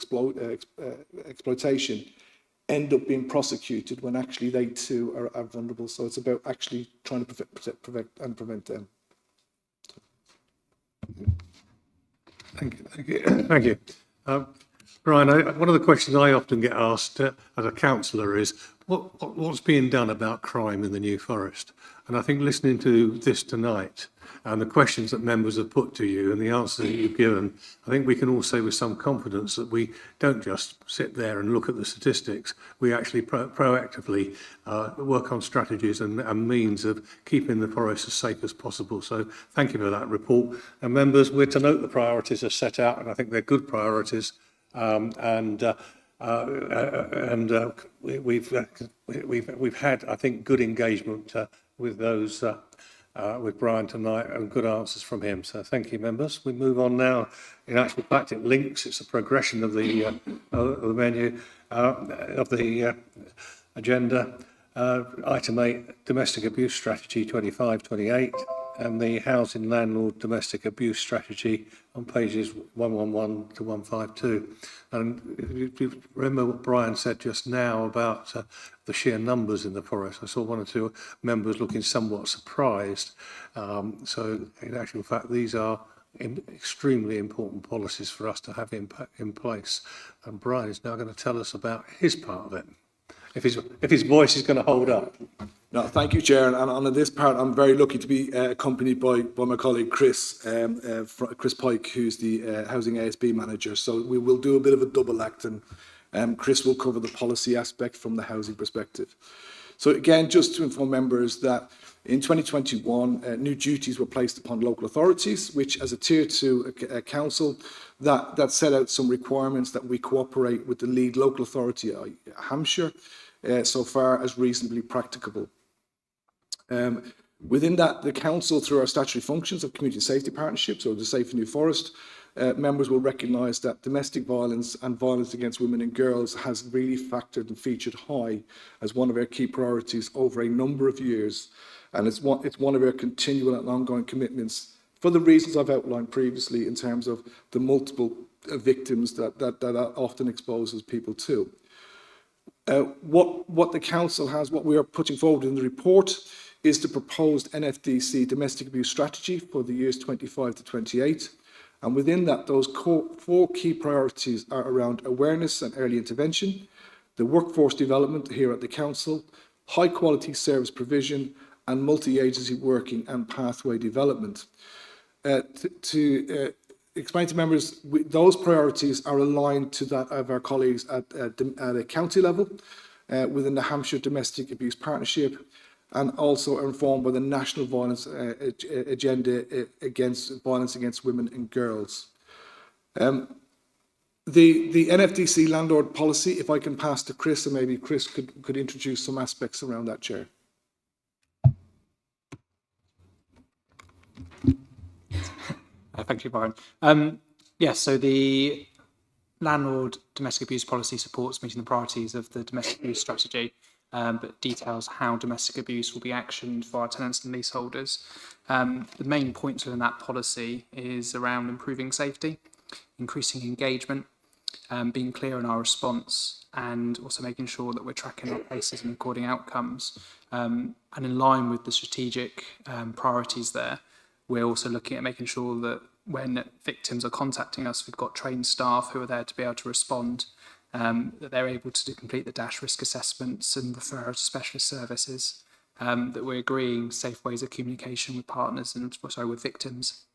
exploitation end up being prosecuted when actually they too are vulnerable. So it's about actually trying to prevent them. Thank you. Brian, one of the questions I often get asked as a councillor is, what's being done about crime in the New Forest? And I think listening to this tonight and the questions that members have put to you and the answers that you've given, I think we can all say with some confidence that we don't just sit there and look at the statistics. We actually proactively work on strategies and means of keeping the forest as safe as possible. So thank you for that report. And members, we're to note the priorities are set out, and I think they're good priorities. We've had, I think, good engagement with those with Brian tonight and good answers from him. So thank you, members. We move on now. In actual fact, it links. It's a progression of the menu of the agenda. Item 8, domestic abuse strategy 25-28, and the housing landlord domestic abuse strategy on pages 111 to 152. And you remember what Brian said just now about the sheer numbers in the forest. I saw one or two members looking somewhat surprised. So in actual fact, these are extremely important policies for us to have in place. And Brian is now going to tell us about his part of it, if his voice is going to hold up. No, thank you, Chair. And on this part, I'm very lucky to be accompanied by my colleague Chris Pike, who's the Housing ASB Manager. So we will do a bit of a double act, and Chris will cover the policy aspect from the housing perspective. So again, just to inform members that in 2021, new duties were placed upon local authorities, which as a tier 2 council, that set out some requirements that we cooperate with the lead local authority, Hampshire, so far as reasonably practicable. Within that, the council, through our statutory functions of community safety partnerships or the Safe New Forest, members will recognise that domestic violence and violence against women and girls has really factored and featured high as one of our key priorities over a number of years. And it's one of our continual and ongoing commitments for the reasons I've outlined previously in terms of the multiple victims that often exposes people to. What the council has, what we are putting forward in the report, is the proposed NFDC domestic abuse strategy for the years 25 to 28. And within that, those 4 key priorities are around awareness and early intervention, the workforce development here at the council, high quality service provision, and multi-agency working and pathway development. To explain to members, those priorities are aligned to that of our colleagues at a county level within the Hampshire Domestic Abuse Partnership, and also are informed by the National Violence Agenda against violence against women and girls. The NFDC landlord policy, if I can pass to Chris, and maybe Chris could introduce some aspects around that, Chair. Thank you, Brian. Yes, so the landlord domestic abuse policy supports meeting the priorities of the domestic abuse strategy, but details how domestic abuse will be actioned for our tenants and leaseholders. The main points within that policy is around improving safety, increasing engagement, being clear in our response, and also making sure that we're tracking our cases and recording outcomes. And in line with the strategic priorities there, we're also looking at making sure that when victims are contacting us, we've got trained staff who are there to be able to respond, that they're able to complete the dash risk assessments and refer to specialist services, that we're agreeing safe ways of communication with partners and with victims,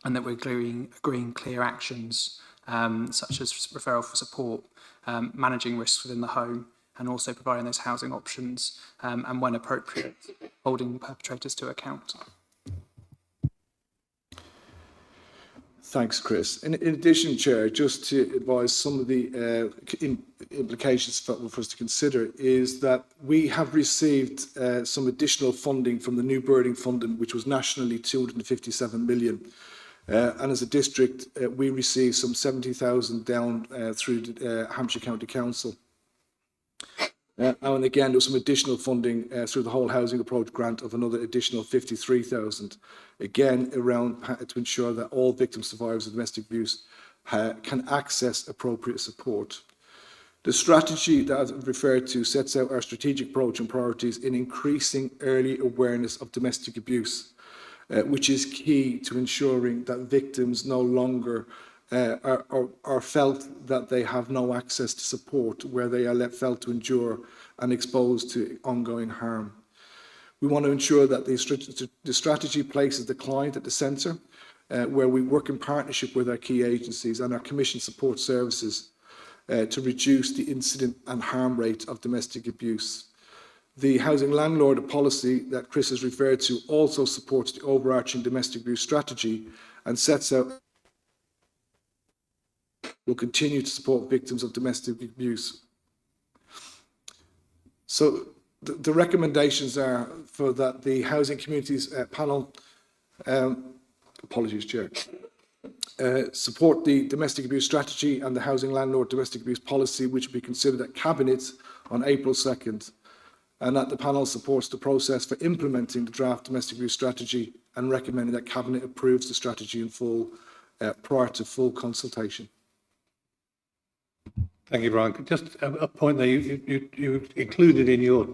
and that we're agreeing clear actions such as referral for support, managing risks within the home, and also providing those housing options, and when appropriate, holding perpetrators to account. Thanks, Chris. In addition, Chair, just to advise some of the implications for us to consider is that we have received some additional funding from the New Birding Funding, which was nationally 257 million. And as a district, we received some 70,000 down through the Hampshire County Council. And again, there was some additional funding through the whole housing approach grant of another additional 53,000. Again, around to ensure that all victim survivors of domestic abuse can access appropriate support. The strategy that I've referred to sets out our strategic approach and priorities in increasing early awareness of domestic abuse, which is key to ensuring that victims no longer are felt that they have no access to support, where they are felt to endure and exposed to ongoing harm. We want to ensure that the strategy places the client at the centre, where we work in partnership with our key agencies and our Commission support services to reduce the incident and harm rate of domestic abuse. The housing landlord policy that Chris has referred to also supports the overarching domestic abuse strategy and sets out will continue to support victims of domestic abuse. So the recommendations are for that the Housing Communities panel, apologies, Chair, support the domestic abuse strategy and the housing landlord domestic abuse policy, which will be considered at Cabinet on April 2nd, and that the panel supports the process for implementing the draft domestic abuse strategy and recommending that Cabinet approves the strategy in full prior to full consultation. Thank you, Brian. Just a point there, you included in your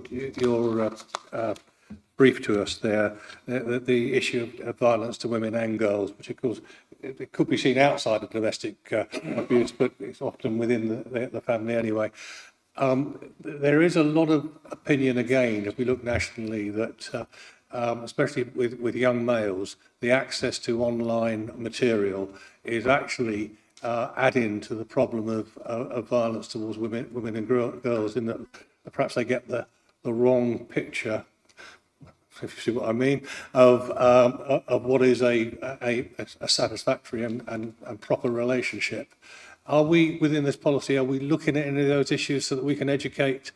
brief to us there the issue of violence to women and girls, which of course it could be seen outside of domestic abuse, but it's often within the family anyway. There is a lot of opinion again, if we look nationally, that especially with young males, the access to online material is actually adding to the problem of violence towards women and girls, in that perhaps they get the wrong picture, if you see what I mean, of what is a satisfactory and proper relationship. Are we, within this policy, are we looking at any of those issues so that we can educate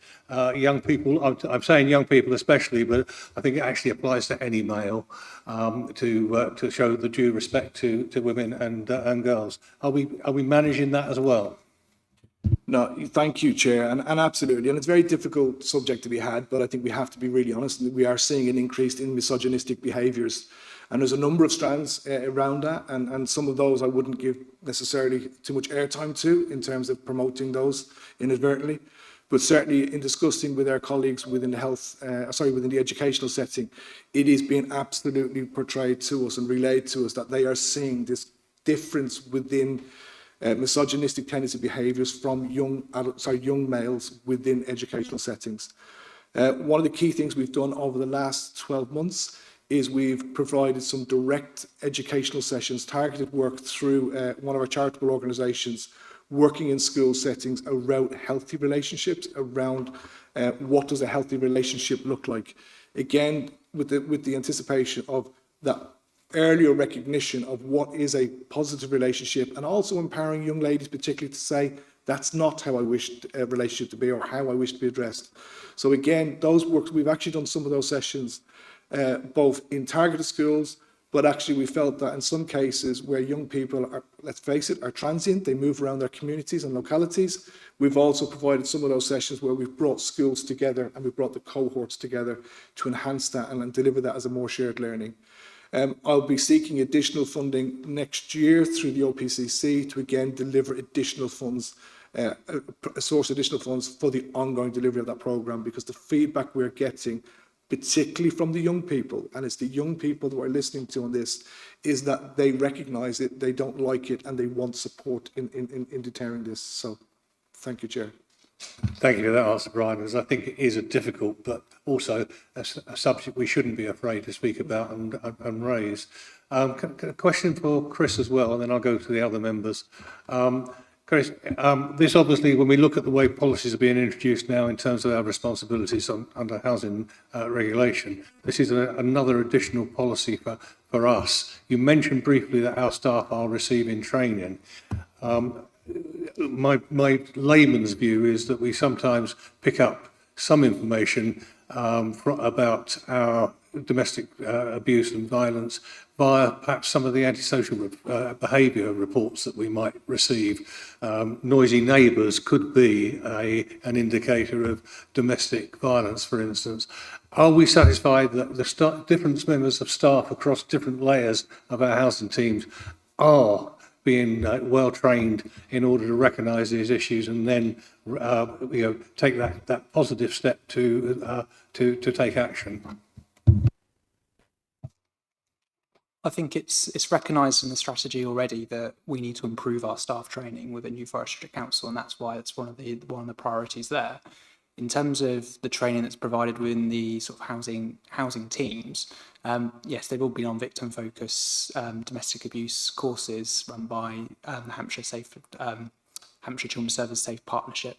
young people? I'm saying young people especially, but I think it actually applies to any male, to show the due respect to women and girls. Are we managing that as well? No, thank you, Chair, and absolutely. And it's a very difficult subject to be had, but I think we have to be really honest. We are seeing an increase in misogynistic behaviours. And there's a number of strands around that, and some of those I wouldn't give necessarily too much airtime to in terms of promoting those inadvertently. But certainly in discussing with our colleagues within the within the educational setting, it is being absolutely portrayed to us and relayed to us that they are seeing this difference within misogynistic tendency behaviours from young males within educational settings. One of the key things we've done over the last 12 months is we've provided some direct educational sessions, targeted work through one of our charitable organisations working in school settings around healthy relationships, around what does a healthy relationship look like. Again, with the anticipation of that earlier recognition of what is a positive relationship, and also empowering young ladies particularly to say, that's not how I wish a relationship to be or how I wish to be addressed. So again, those works, we've actually done some of those sessions both in targeted schools, but actually we felt that in some cases where young people are, let's face it, are transient, they move around their communities and localities. We've also provided some of those sessions where we've brought schools together and we've brought the cohorts together to enhance that and deliver that as a more shared learning. I'll be seeking additional funding next year through the OPCC to again deliver additional funds, source additional funds for the ongoing delivery of that programme, because the feedback we're getting, particularly from the young people, and it's the young people that we're listening to on this, is that they recognise it, they don't like it, and they want support in deterring this. So, thank you, Chair. Thank you for that answer, Brian, because I think it is a difficult, but also a subject we shouldn't be afraid to speak about and raise. A question for Chris as well, and then I'll go to the other members. Chris, this obviously, when we look at the way policies are being introduced now in terms of our responsibilities under housing regulation, this is another additional policy for us. You mentioned briefly that our staff are receiving training. My layman's view is that we sometimes pick up some information about our domestic abuse and violence via perhaps some of the antisocial behaviour reports that we might receive. Noisy neighbours could be an indicator of domestic violence, for instance. Are we satisfied that the different members of staff across different layers of our housing teams are being well trained in order to recognise these issues and then take that positive step to take action? I think it's recognised in the strategy already that we need to improve our staff training with the New Forest District Council, and that's why it's one of the priorities there. In terms of the training that's provided within the sort of housing teams, yes, they've all been on victim focus domestic abuse courses run by the Hampshire Children's Service Safe Partnership.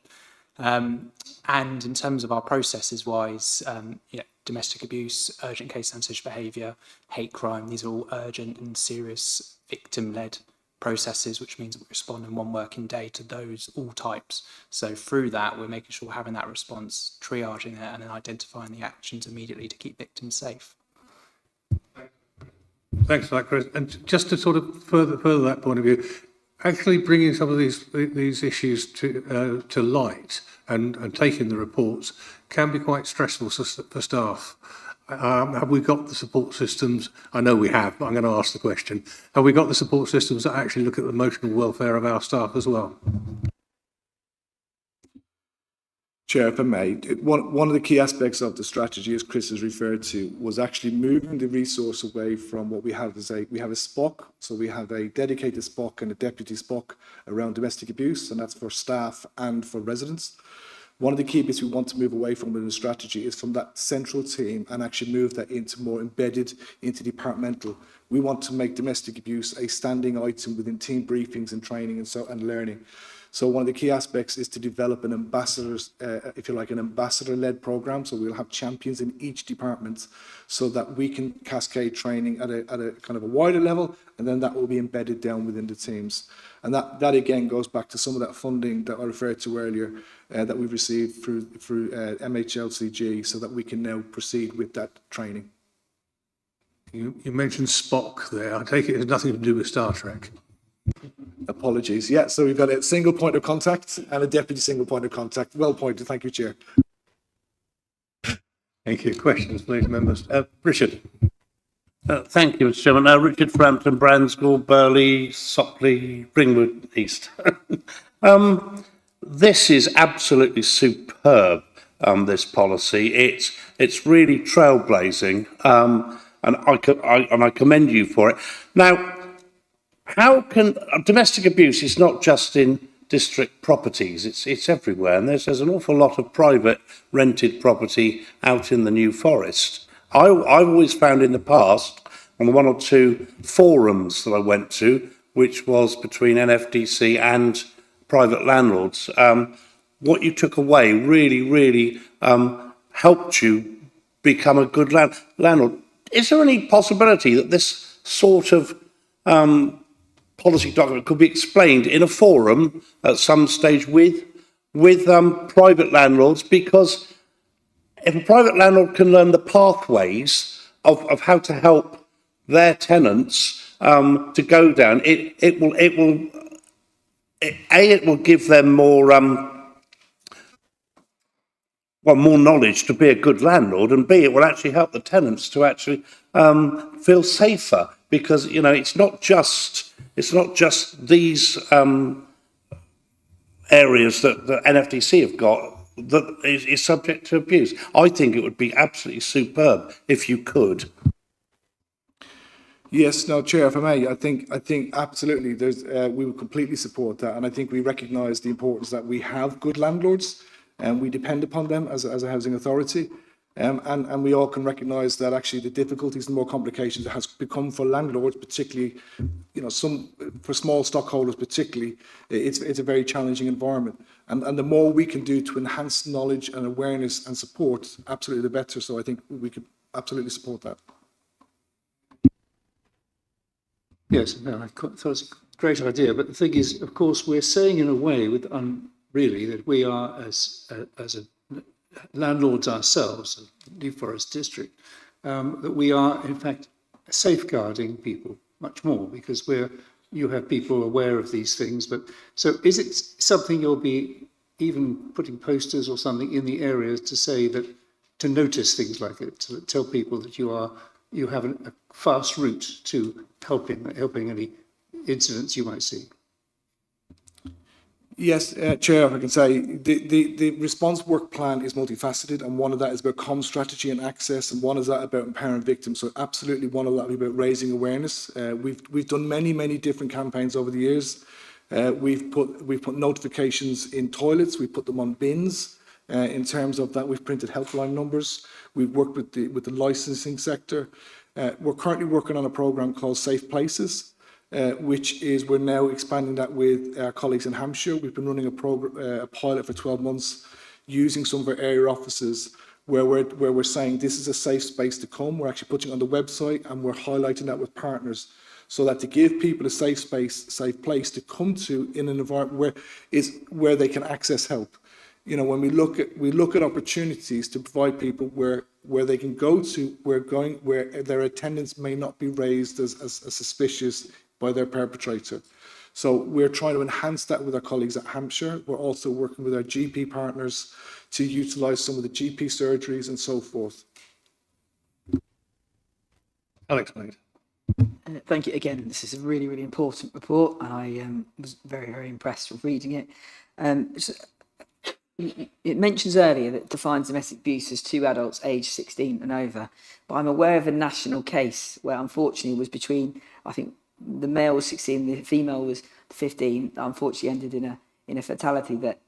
And in terms of our processes wise, domestic abuse, urgent case sensitive behaviour, hate crime, these are all urgent and serious victim-led processes, which means that we respond in one working day to those all types. So through that, we're making sure we're having that response, triaging it, and then identifying the actions immediately to keep victims safe. Thanks for that, Chris. And just to sort of further that point of view, actually bringing some of these issues to light and taking the reports can be quite stressful for staff. Have we got the support systems? I know we have, but I'm going to ask the question. Have we got the support systems that actually look at the emotional welfare of our staff as well? Chair, if I may, one of the key aspects of the strategy, as Chris has referred to, was actually moving the resource away from what we have as we have a SPOC, so we have a dedicated SPOC and a deputy SPOC around domestic abuse, and that's for staff and for residents. One of the key bits we want to move away from in the strategy is from that central team and actually move that into more embedded into departmental. We want to make domestic abuse a standing item within team briefings and training and learning. So one of the key aspects is to develop an ambassador's, if you like, an ambassador-led program. So we'll have champions in each department so that we can cascade training at a kind of a wider level, and then that will be embedded down within the teams. And that again goes back to some of that funding that I referred to earlier that we've received through MHLCG, so that we can now proceed with that training. You mentioned Spock there. I take it has nothing to do with Star Trek. Apologies. Yeah, so we've got a single point of contact and a deputy single point of contact. Well pointed. Thank you, Chair. Thank you. Questions, please, members. Richard. Thank you, Mr. Chairman. Richard Frampton, Bransgall, Burley, Sockley, Ringwood East. This is absolutely superb, this policy. It's really trailblazing, and I commend you for it. Now, how can domestic abuse is not just in district properties, it's everywhere, and there's an awful lot of private rented property out in the New Forest. I've always found in the past, on the one or two forums that I went to, which was between NFDC and private landlords, what you took away really helped you become a good landlord. Is there any possibility that this sort of policy document could be explained in a forum at some stage with private landlords? Because if a private landlord can learn the pathways of how to help their tenants to go down, it will give them more more knowledge to be a good landlord, and B, it will actually help the tenants to actually feel safer, because it's not just these areas that the NFDC have got that is subject to abuse. I think it would be absolutely superb if you could. Yes, no, Chair, if I may, I think absolutely. We would completely support that, and I think we recognise the importance that we have good landlords, and we depend upon them as a housing authority, and we all can recognise that actually the difficulties and more complications it has become for landlords, particularly, for small stockholders particularly, it's a very challenging environment, and the more we can do to enhance knowledge and awareness and support, absolutely the better. So I think we could absolutely support that. Yes, no, I thought it was a great idea, but the thing is, of course, we're saying in a way really that we are as landlords ourselves, New Forest District, that we are in fact safeguarding people much more, because you have people aware of these things. But so is it something you'll be even putting posters or something in the areas to say that, to notice things like it, to tell people that you have a fast route to helping any incidents you might see? Yes, Chair, if I can say, the response work plan is multifaceted, and one of that is about comm strategy and access, and one is that about empowering victims. So absolutely one of that is about raising awareness. We've done many different campaigns over the years. We've put notifications in toilets, we put them on bins. In terms of that, we've printed helpline numbers. We've worked with the licensing sector. We're currently working on a programme called Safe Places, which is we're now expanding that with our colleagues in Hampshire. We've been running a pilot for 12 months using some of our area offices where we're saying this is a safe space to come. We're actually putting it on the website and we're highlighting that with partners so that to give people a safe space, safe place to come to in an environment where they can access help. You know, when we look at opportunities to provide people where they can go to, where their attendance may not be raised as suspicious by their perpetrator. So we're trying to enhance that with our colleagues at Hampshire. We're also working with our GP partners to utilise some of the GP surgeries and so forth. Alex, please. Thank you again. This is a really, really important report, and I was very, very impressed with reading it. It mentions earlier that it defines domestic abuse as 2 adults aged 16 and over, but I'm aware of a national case where unfortunately it was between, I think the male was 16, the female was 15, that unfortunately ended in a fatality that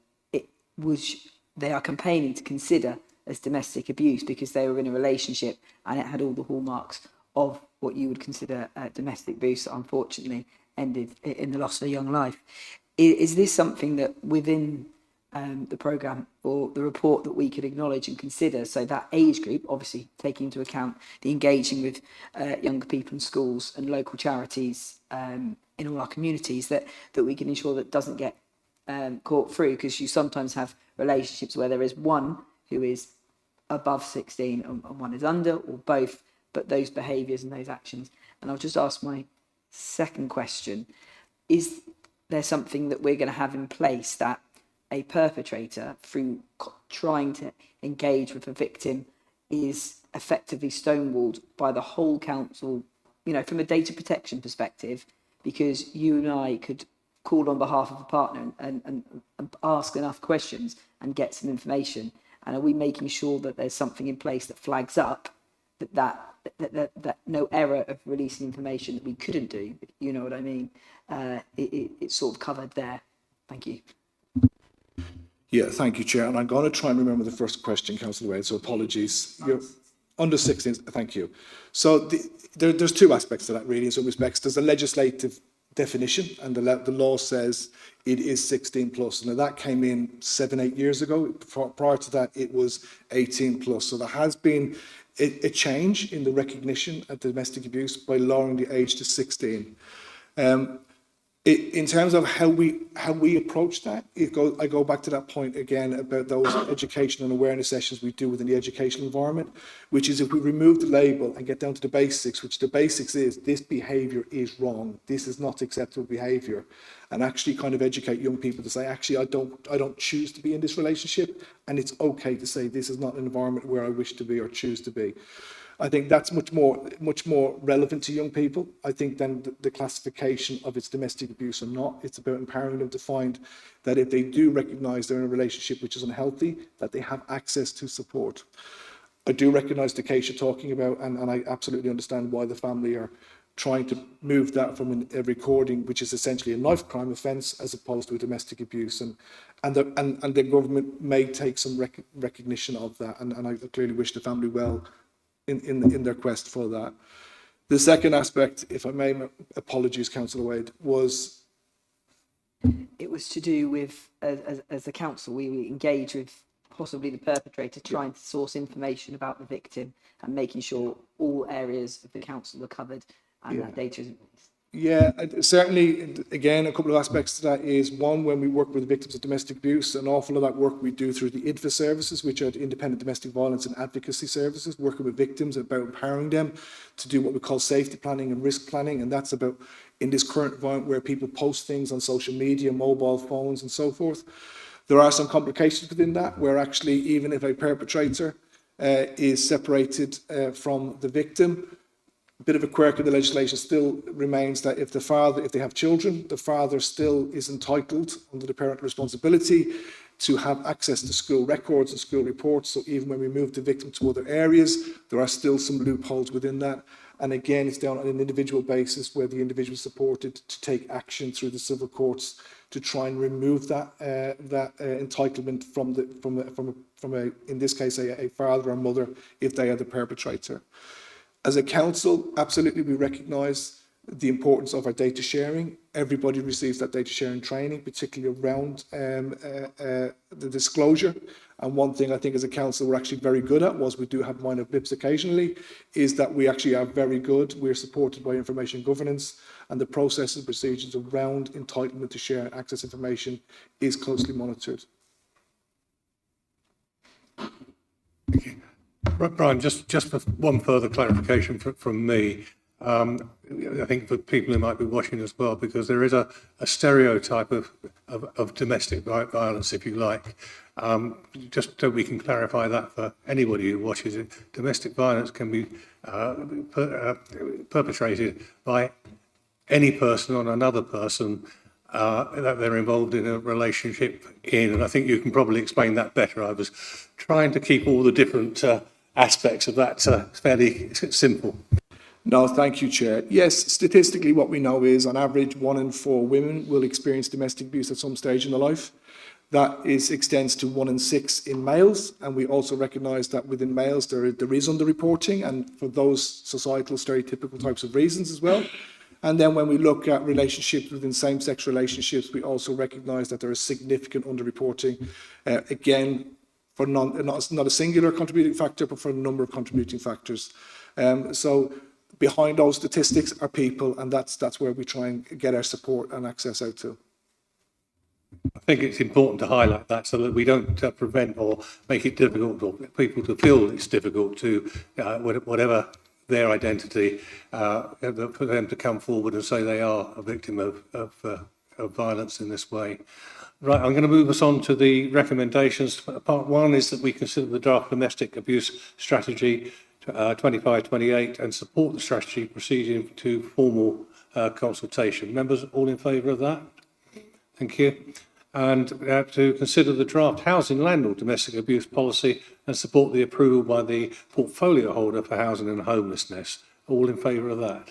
they are campaigning to consider as domestic abuse because they were in a relationship and it had all the hallmarks of what you would consider domestic abuse that unfortunately ended in the loss of a young life. Is this something that within the programme or the report that we could acknowledge and consider, so that age group, obviously taking into account the engaging with younger people in schools and local charities in all our communities, that we can ensure that doesn't get caught through, because you sometimes have relationships where there is one who is above 16 and one is under, or both, but those behaviours and those actions. And I'll just ask my second question, is there something that we're going to have in place that a perpetrator, through trying to engage with a victim, is effectively stonewalled by the whole council, you know, from a data protection perspective, because you and I could call on behalf of a partner and ask enough questions and get some information? And are we making sure that there's something in place that flags up that no error of releasing information that we couldn't do, you know what I mean, it's sort of covered there? Thank you. Yeah, thank you, Chair. And I'm going to try and remember the first question, Councillor Wade, so apologies. You're under 16, thank you. So there's two aspects to that, really, in some respects. There's a legislative definition, and the law says it is 16 plus. Now, that came in 7-8 years ago. Prior to that, it was 18 plus. So there has been a change in the recognition of domestic abuse by lowering the age to 16. In terms of how we approach that, I go back to that point again about those education and awareness sessions we do within the educational environment, which is if we remove the label and get down to the basics, which the basics is this behaviour is wrong, this is not acceptable behaviour, and actually kind of educate young people to say, actually, I don't choose to be in this relationship, and it's okay to say this is not an environment where I wish to be or choose to be. I think that's much more relevant to young people, I think, than the classification of it's domestic abuse or not. It's about empowering them to find that if they do recognise they're in a relationship which is unhealthy, that they have access to support. I do recognise the case you're talking about, and I absolutely understand why the family are trying to move that from a recording, which is essentially a knife crime offence, as opposed to a domestic abuse. And the government may take some recognition of that, and I clearly wish the family well in their quest for that. The second aspect, if I may, apologies, Councillor Wade, was... It was to do with, as a council, we engage with possibly the perpetrator, trying to source information about the victim and making sure all areas of the council are covered and that data is in place. Yeah, certainly, again, a couple of aspects to that is, one, when we work with victims of domestic abuse, an awful lot of that work we do through the IDVA services, which are the Independent Domestic Violence and Advocacy Services, working with victims about empowering them to do what we call safety planning and risk planning, and that's about, in this current environment where people post things on social media, mobile phones and so forth. There are some complications within that, where actually, even if a perpetrator is separated from the victim, a bit of a quirk in the legislation still remains that if they have children, the father still is entitled under the parental responsibility to have access to school records and school reports. So even when we move the victim to other areas, there are still some loopholes within that. And again, it's down on an individual basis where the individual is supported to take action through the civil courts to try and remove that entitlement from a in this case a father or mother if they are the perpetrator. As a council, absolutely we recognise the importance of our data sharing. Everybody receives that data sharing training, particularly around the disclosure. And one thing I think as a council we're actually very good at, was we do have minor blips occasionally, is that we actually are very good. We're supported by information governance, and the process and procedures around entitlement to share and access information is closely monitored. Brian, just for one further clarification from me, I think for people who might be watching as well, because there is a stereotype of domestic violence, if you like. Just so we can clarify that for anybody who watches it, domestic violence can be perpetrated by any person on another person that they're involved in a relationship in. And I think you can probably explain that better. I was trying to keep all the different aspects of that fairly simple. No, thank you, Chair. Yes, statistically what we know is on average 1 in 4 women will experience domestic abuse at some stage in their life. That extends to 1 in 6 in males, and we also recognise that within males there is underreporting, and for those societal stereotypical types of reasons as well. And then when we look at relationships within same-sex relationships, we also recognise that there is significant underreporting, again, for not a singular contributing factor, but for a number of contributing factors. So behind those statistics are people, and that's where we try and get our support and access out to. I think it's important to highlight that so that we don't prevent or make it difficult for people to feel it's difficult to, whatever their identity, for them to come forward and say they are a victim of violence in this way. Right, I'm going to move us on to the recommendations. Part 1 is that we consider the draft domestic abuse strategy 25-28 and support the strategy proceeding to formal consultation. Members, all in favour of that? Thank you. And we have to consider the draft housing landlord domestic abuse policy and support the approval by the portfolio holder for housing and homelessness. All in favour of that?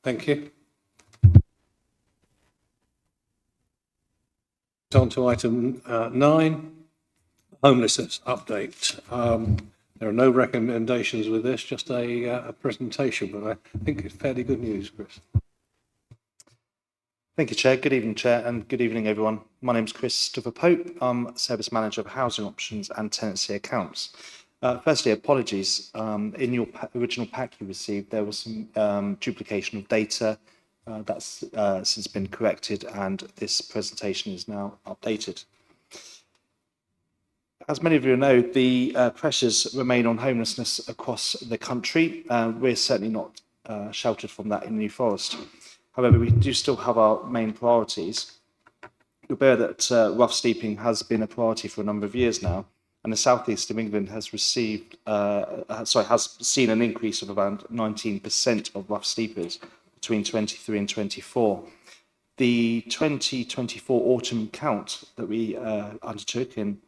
Thank you. On to item 9, homelessness update. There are no recommendations with this, just a presentation, but I think it's fairly good news, Chris. Thank you, Chair. Good evening, Chair, and good evening, everyone. My name is Christopher Pope. I'm Service Manager of Housing Options and Tenancy Accounts. Firstly, apologies. In your original pack you received, there was some duplication of data. That's since been corrected, and this presentation is now updated. As many of you know, the pressures remain on homelessness across the country. We're certainly not sheltered from that in New Forest. However, we do still have our main priorities. You'll bear that rough sleeping has been a priority for a number of years now, and the southeast of England has has seen an increase of around 19% of rough sleepers between 23 and 24. The 2024 autumn count that we undertook in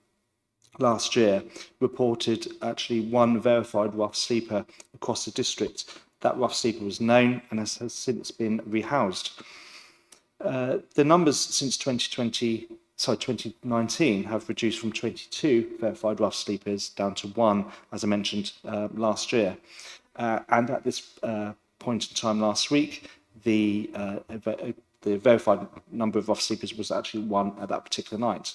last year reported actually 1 verified rough sleeper across the district. That rough sleeper was known and has since been rehoused. The numbers since 2019 have reduced from 22 verified rough sleepers down to 1, as I mentioned last year. And at this point in time last week, the verified number of rough sleepers was actually 1 at that particular night.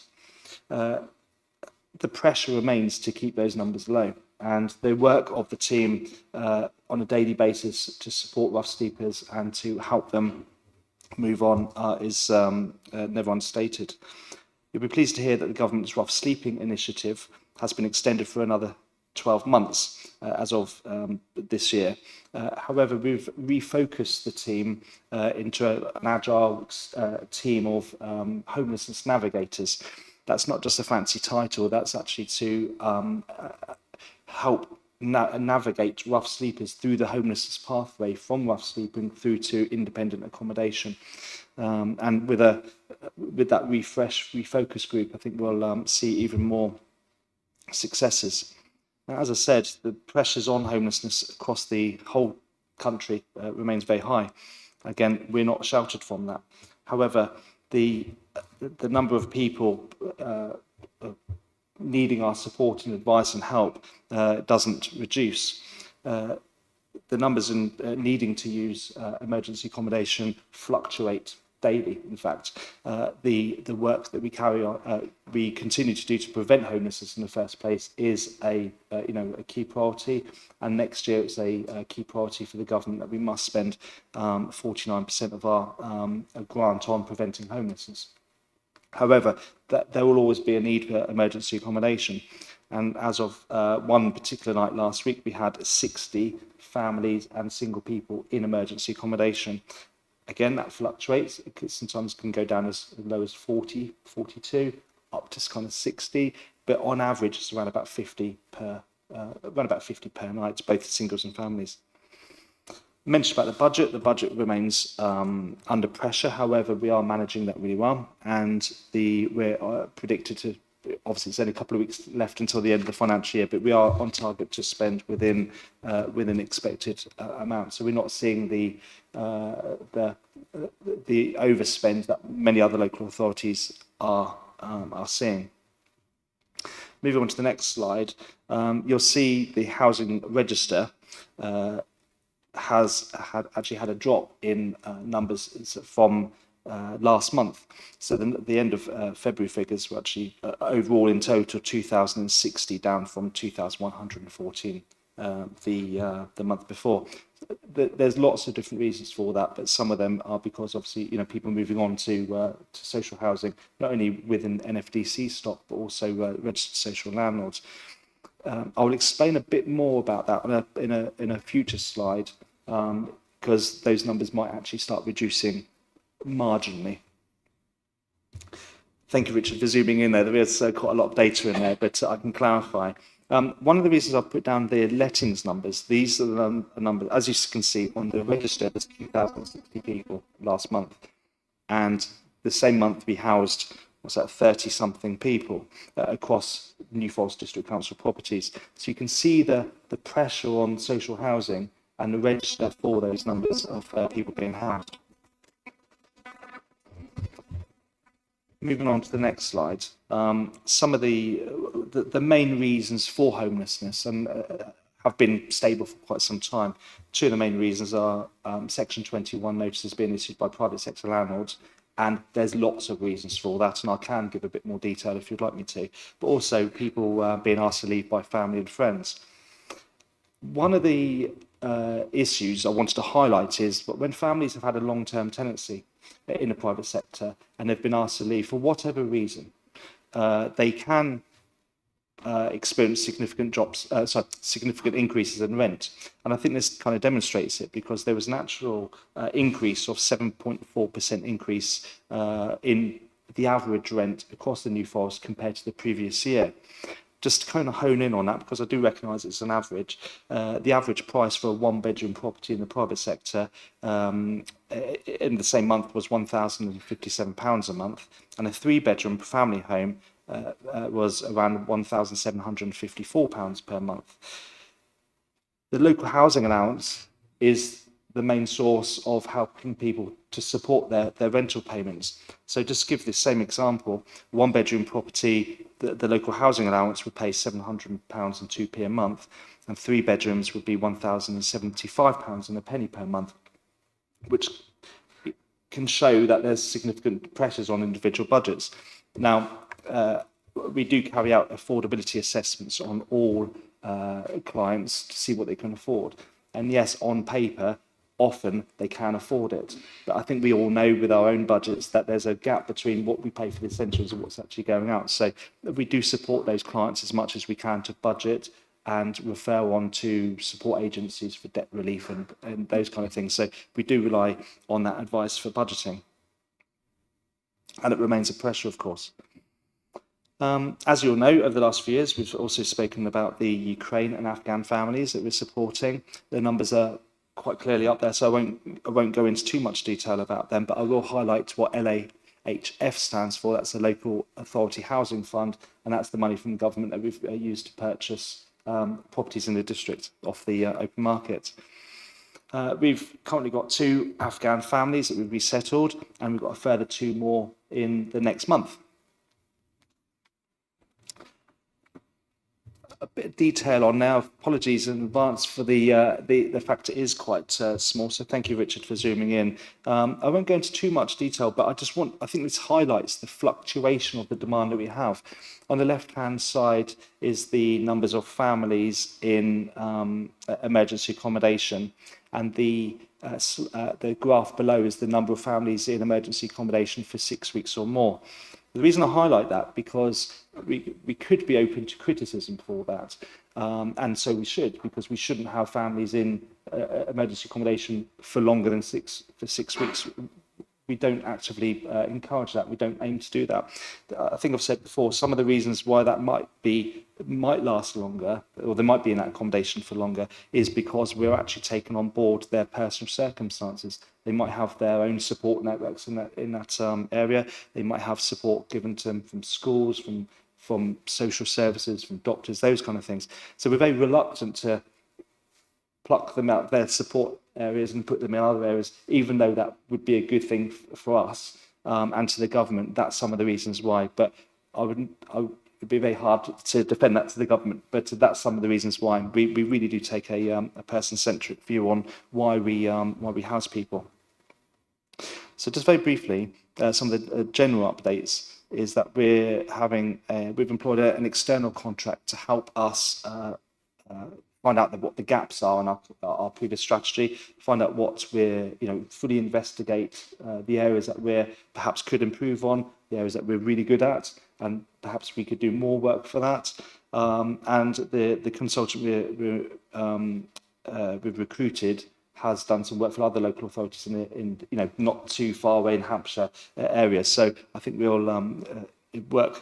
The pressure remains to keep those numbers low, and the work of the team on a daily basis to support rough sleepers and to help them move on is never understated. You'll be pleased to hear that the government's rough sleeping initiative has been extended for another 12 months as of this year. However, we've refocused the team into an agile team of homelessness navigators. That's not just a fancy title, that's actually to help navigate rough sleepers through the homelessness pathway from rough sleeping through to independent accommodation. And with that refocus group, I think we'll see even more successes. Now, as I said, the pressures on homelessness across the whole country remains very high. Again, we're not sheltered from that. However, the number of people needing our support and advice and help doesn't reduce. The numbers in needing to use emergency accommodation fluctuate daily. In fact, the work that we carry on, we continue to do to prevent homelessness in the first place is a key priority, and next year it's a key priority for the government that we must spend 49% of our grant on preventing homelessness. However, there will always be a need for emergency accommodation. And as of one particular night last week, we had 60 families and single people in emergency accommodation. Again, that fluctuates. It sometimes can go down as low as 40, 42, up to kind of 60. But on average, it's around about 50 per night, both singles and families. Mentioned about the budget remains under pressure. However, we are managing that really well, and we're predicted to, obviously it's only a couple of weeks left until the end of the financial year, but we are on target to spend within expected amount. So we're not seeing the overspend that many other local authorities are seeing. Moving on to the next slide, you'll see the housing register has had a drop in numbers from last month. So the end of February figures were actually overall in total 2,060, down from 2,114 the month before. There's lots of different reasons for that, but some of them are because obviously people moving on to social housing, not only within NFDC stock but also registered social landlords. I will explain a bit more about that in a future slide, because those numbers might actually start reducing marginally. Thank you, Richard, for zooming in there. There is quite a lot of data in there, but I can clarify. One of the reasons I've put down the lettings numbers, these are the numbers, as you can see on the register, there's 2,060 people last month. And the same month we housed, 30-something people across New Forest District Council properties. So you can see the pressure on social housing and the register for those numbers of people being housed. Moving on to the next slide, some of the main reasons for homelessness and have been stable for quite some time. Two of the main reasons are Section 21 notices being issued by private sector landlords, and there's lots of reasons for that, and I can give a bit more detail if you'd like me to, but also people being asked to leave by family and friends. One of the issues I wanted to highlight is that when families have had a long-term tenancy in the private sector and they've been asked to leave for whatever reason, they can experience significant increases in rent. And I think this kind of demonstrates it, because there was an actual increase of 7.4% increase in the average rent across the New Forest compared to the previous year. Just to kind of hone in on that, because I do recognise it's an average, the average price for a one-bedroom property in the private sector in the same month was £1,057 a month, and a three-bedroom family home was around £1,754 per month. The local housing allowance is the main source of helping people to support their rental payments. So just to give this same example, one bedroom property, the local housing allowance would pay £700 and 2p a month, and three bedrooms would be £1,075 and a penny per month, which can show that there's significant pressures on individual budgets. Now, we do carry out affordability assessments on all clients to see what they can afford. And yes, on paper, often they can afford it. But I think we all know with our own budgets that there's a gap between what we pay for the essentials and what's actually going out. So we do support those clients as much as we can to budget and refer on to support agencies for debt relief and those kind of things. So we do rely on that advice for budgeting. And it remains a pressure, of course. As you'll know, over the last few years, we've also spoken about the Ukraine and Afghan families that we're supporting. The numbers are quite clearly up there, so I won't go into too much detail about them, but I will highlight what LAHF stands for. That's the Local Authority Housing Fund, and that's the money from the government that we've used to purchase properties in the district off the open market. We've currently got 2 Afghan families that we've resettled, and we've got a further 2 more in the next month. A bit of detail on now. Apologies in advance for the fact it is quite small. So thank you, Richard, for zooming in. I won't go into too much detail, but I think this highlights the fluctuation of the demand that we have. On the left-hand side is the numbers of families in emergency accommodation, and the graph below is the number of families in emergency accommodation for 6 weeks or more. The reason I highlight that because we could be open to criticism for that, and so we should, because we shouldn't have families in emergency accommodation for longer than 6 weeks. We don't actively encourage that. We don't aim to do that. I think I've said before, some of the reasons why that might last longer, or they might be in that accommodation for longer, is because we're actually taking on board their personal circumstances. They might have their own support networks in that area. They might have support given to them from schools, from social services, from doctors, those kind of things. So we're very reluctant to pluck them out of their support areas and put them in other areas, even though that would be a good thing for us and to the government. That's some of the reasons why. But it'd be very hard to defend that to the government. But that's some of the reasons why we really do take a person-centric view on why we house people. So just very briefly, some of the general updates is that we've employed an external contract to help us find out what the gaps are in our previous strategy, find out what fully investigate the areas that we perhaps could improve on, the areas that we're really good at, and perhaps we could do more work for that. And the consultant we've recruited has done some work for other local authorities in not too far away in Hampshire areas. So I think we'll work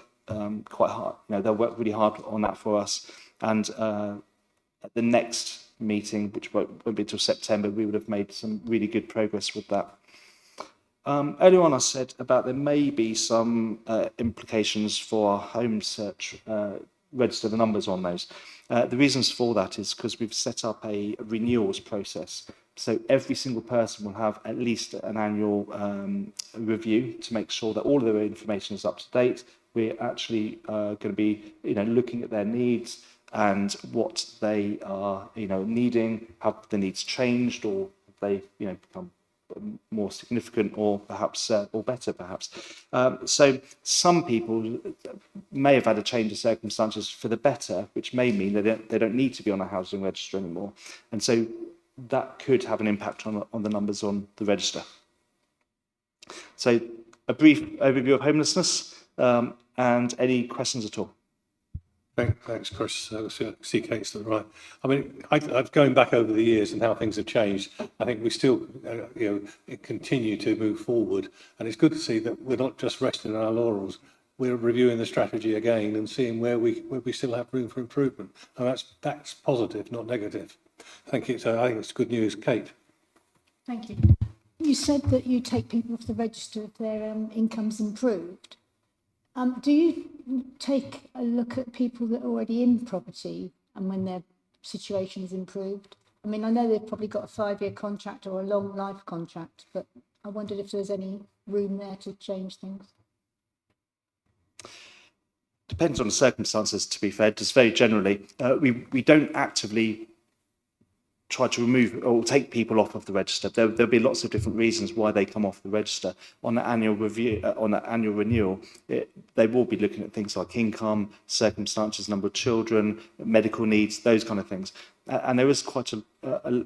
quite hard. They'll work really hard on that for us. And at the next meeting, which won't be until September, we would have made some really good progress with that. Earlier on I said about there may be some implications for our home search register, the numbers on those. The reasons for that is because we've set up a renewals process. So every single person will have at least an annual review to make sure that all of their information is up to date. We're actually going to be looking at their needs and what they are needing. Have the needs changed, or have they become more significant, or perhaps or better perhaps. So some people may have had a change of circumstances for the better, which may mean they don't need to be on a housing register anymore, and so that could have an impact on the numbers on the register. So a brief overview of homelessness, and any questions at all? Thanks, Chris. See Kate's to the right. I mean, I've going back over the years and how things have changed. I think we still, continue to move forward, and it's good to see that we're not just resting on our laurels. We're reviewing the strategy again and seeing where we still have room for improvement, and that's positive, not negative. Thank you. So I think it's good news, Kate. Thank you. You said that you take people off the register if their income's improved. Do you take a look at people that are already in property and when their situation is improved? I mean, I know they've probably got a 5-year contract or a long life contract, but I wondered if there's any room there to change things. Depends on the circumstances, to be fair. Just very generally, we don't actively try to remove or take people off of the register. There'll be lots of different reasons why they come off the register. On the annual review, on the annual renewal, they will be looking at things like income, circumstances, number of children, medical needs, those kind of things. And there is quite a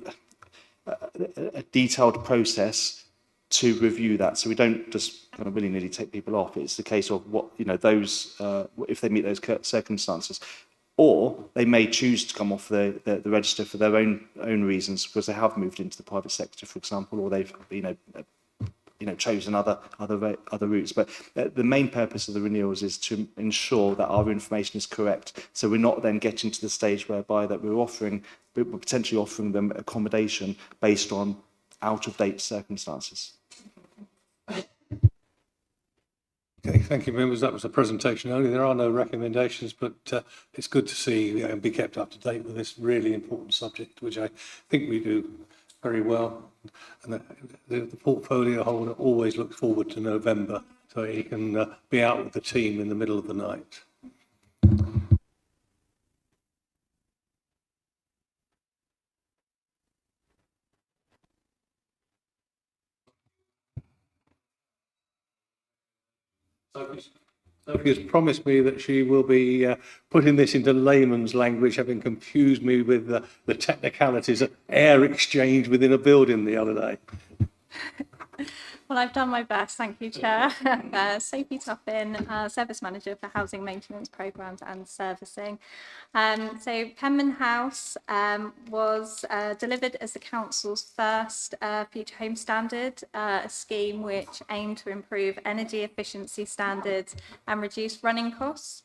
detailed process to review that. So we don't just kind of willy-nilly take people off. It's the case of what those if they meet those circumstances. Or they may choose to come off the register for their own reasons, because they have moved into the private sector, for example, or they've chosen other routes. But the main purpose of the renewals is to ensure that our information is correct. So we're not then getting to the stage whereby that we're potentially offering them accommodation based on out-of-date circumstances. Okay, thank you, members. That was a presentation only. There are no recommendations, but it's good to see and be kept up to date with this really important subject, which I think we do very well. And the portfolio holder always looks forward to November, so he can be out with the team in the middle of the night. Sophie has promised me that she will be putting this into layman's language, having confused me with the technicalities of air exchange within a building the other day. Well, I've done my best, thank you, Chair. Sophie Tuffin, Service Manager for Housing Maintenance Programmes and Servicing. So Penman House was delivered as the Council's first Future Home Standard, a scheme which aimed to improve energy efficiency standards and reduce running costs.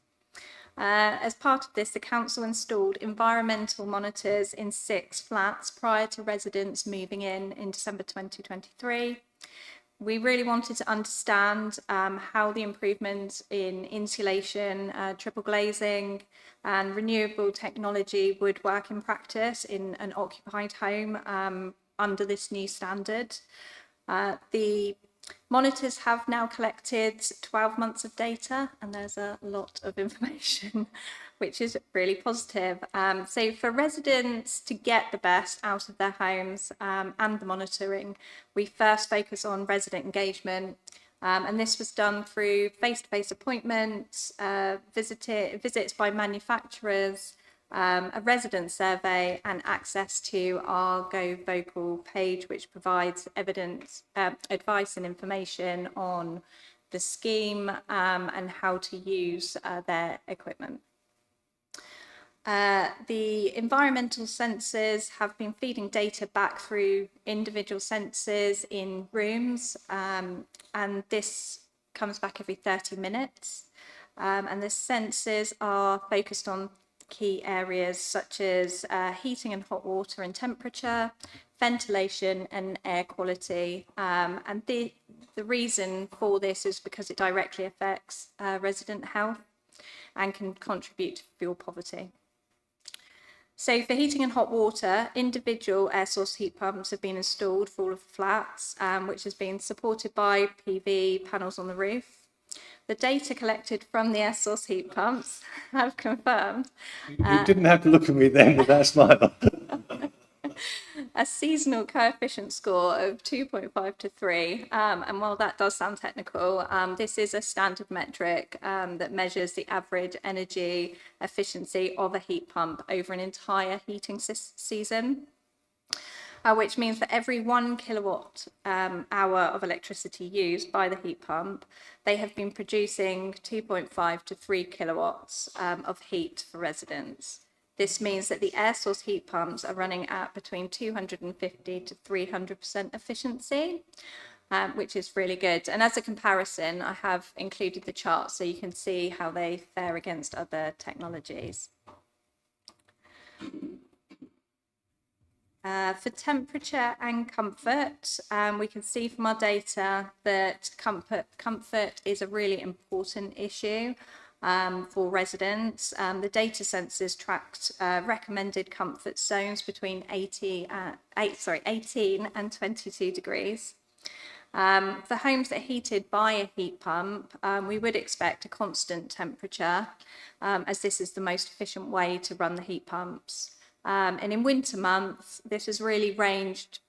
As part of this, the Council installed environmental monitors in 6 flats prior to residents moving in December 2023. We really wanted to understand how the improvements in insulation, triple glazing and renewable technology would work in practice in an occupied home under this new standard. The monitors have now collected 12 months of data, and there's a lot of information, which is really positive. So for residents to get the best out of their homes and the monitoring, we first focus on resident engagement. And this was done through face-to-face appointments, visits by manufacturers, a resident survey and access to our Go Vocal page, which provides evidence, advice and information on the scheme and how to use their equipment. The environmental sensors have been feeding data back through individual sensors in rooms, and this comes back every 30 minutes. And the sensors are focused on key areas such as heating and hot water and temperature, ventilation and air quality. And the reason for this is because it directly affects resident health and can contribute to fuel poverty. So for heating and hot water, individual air source heat pumps have been installed for all of the flats, which has been supported by PV panels on the roof. The data collected from the air source heat pumps have confirmed. You didn't have to look at me then with that smile. A seasonal coefficient score of 2.5 to 3. And while that does sound technical, this is a standard metric that measures the average energy efficiency of a heat pump over an entire heating season. Which means that every 1 kilowatt hour of electricity used by the heat pump, they have been producing 2.5 to 3 kilowatts of heat for residents. This means that the air source heat pumps are running at between 250 to 300% efficiency, which is really good. And as a comparison, I have included the chart so you can see how they fare against other technologies. For temperature and comfort, we can see from our data that comfort is a really important issue for residents. The data sensors tracked recommended comfort zones between 18 and 22 degrees. For homes that are heated by a heat pump, we would expect a constant temperature, as this is the most efficient way to run the heat pumps. And in winter months, this has really ranged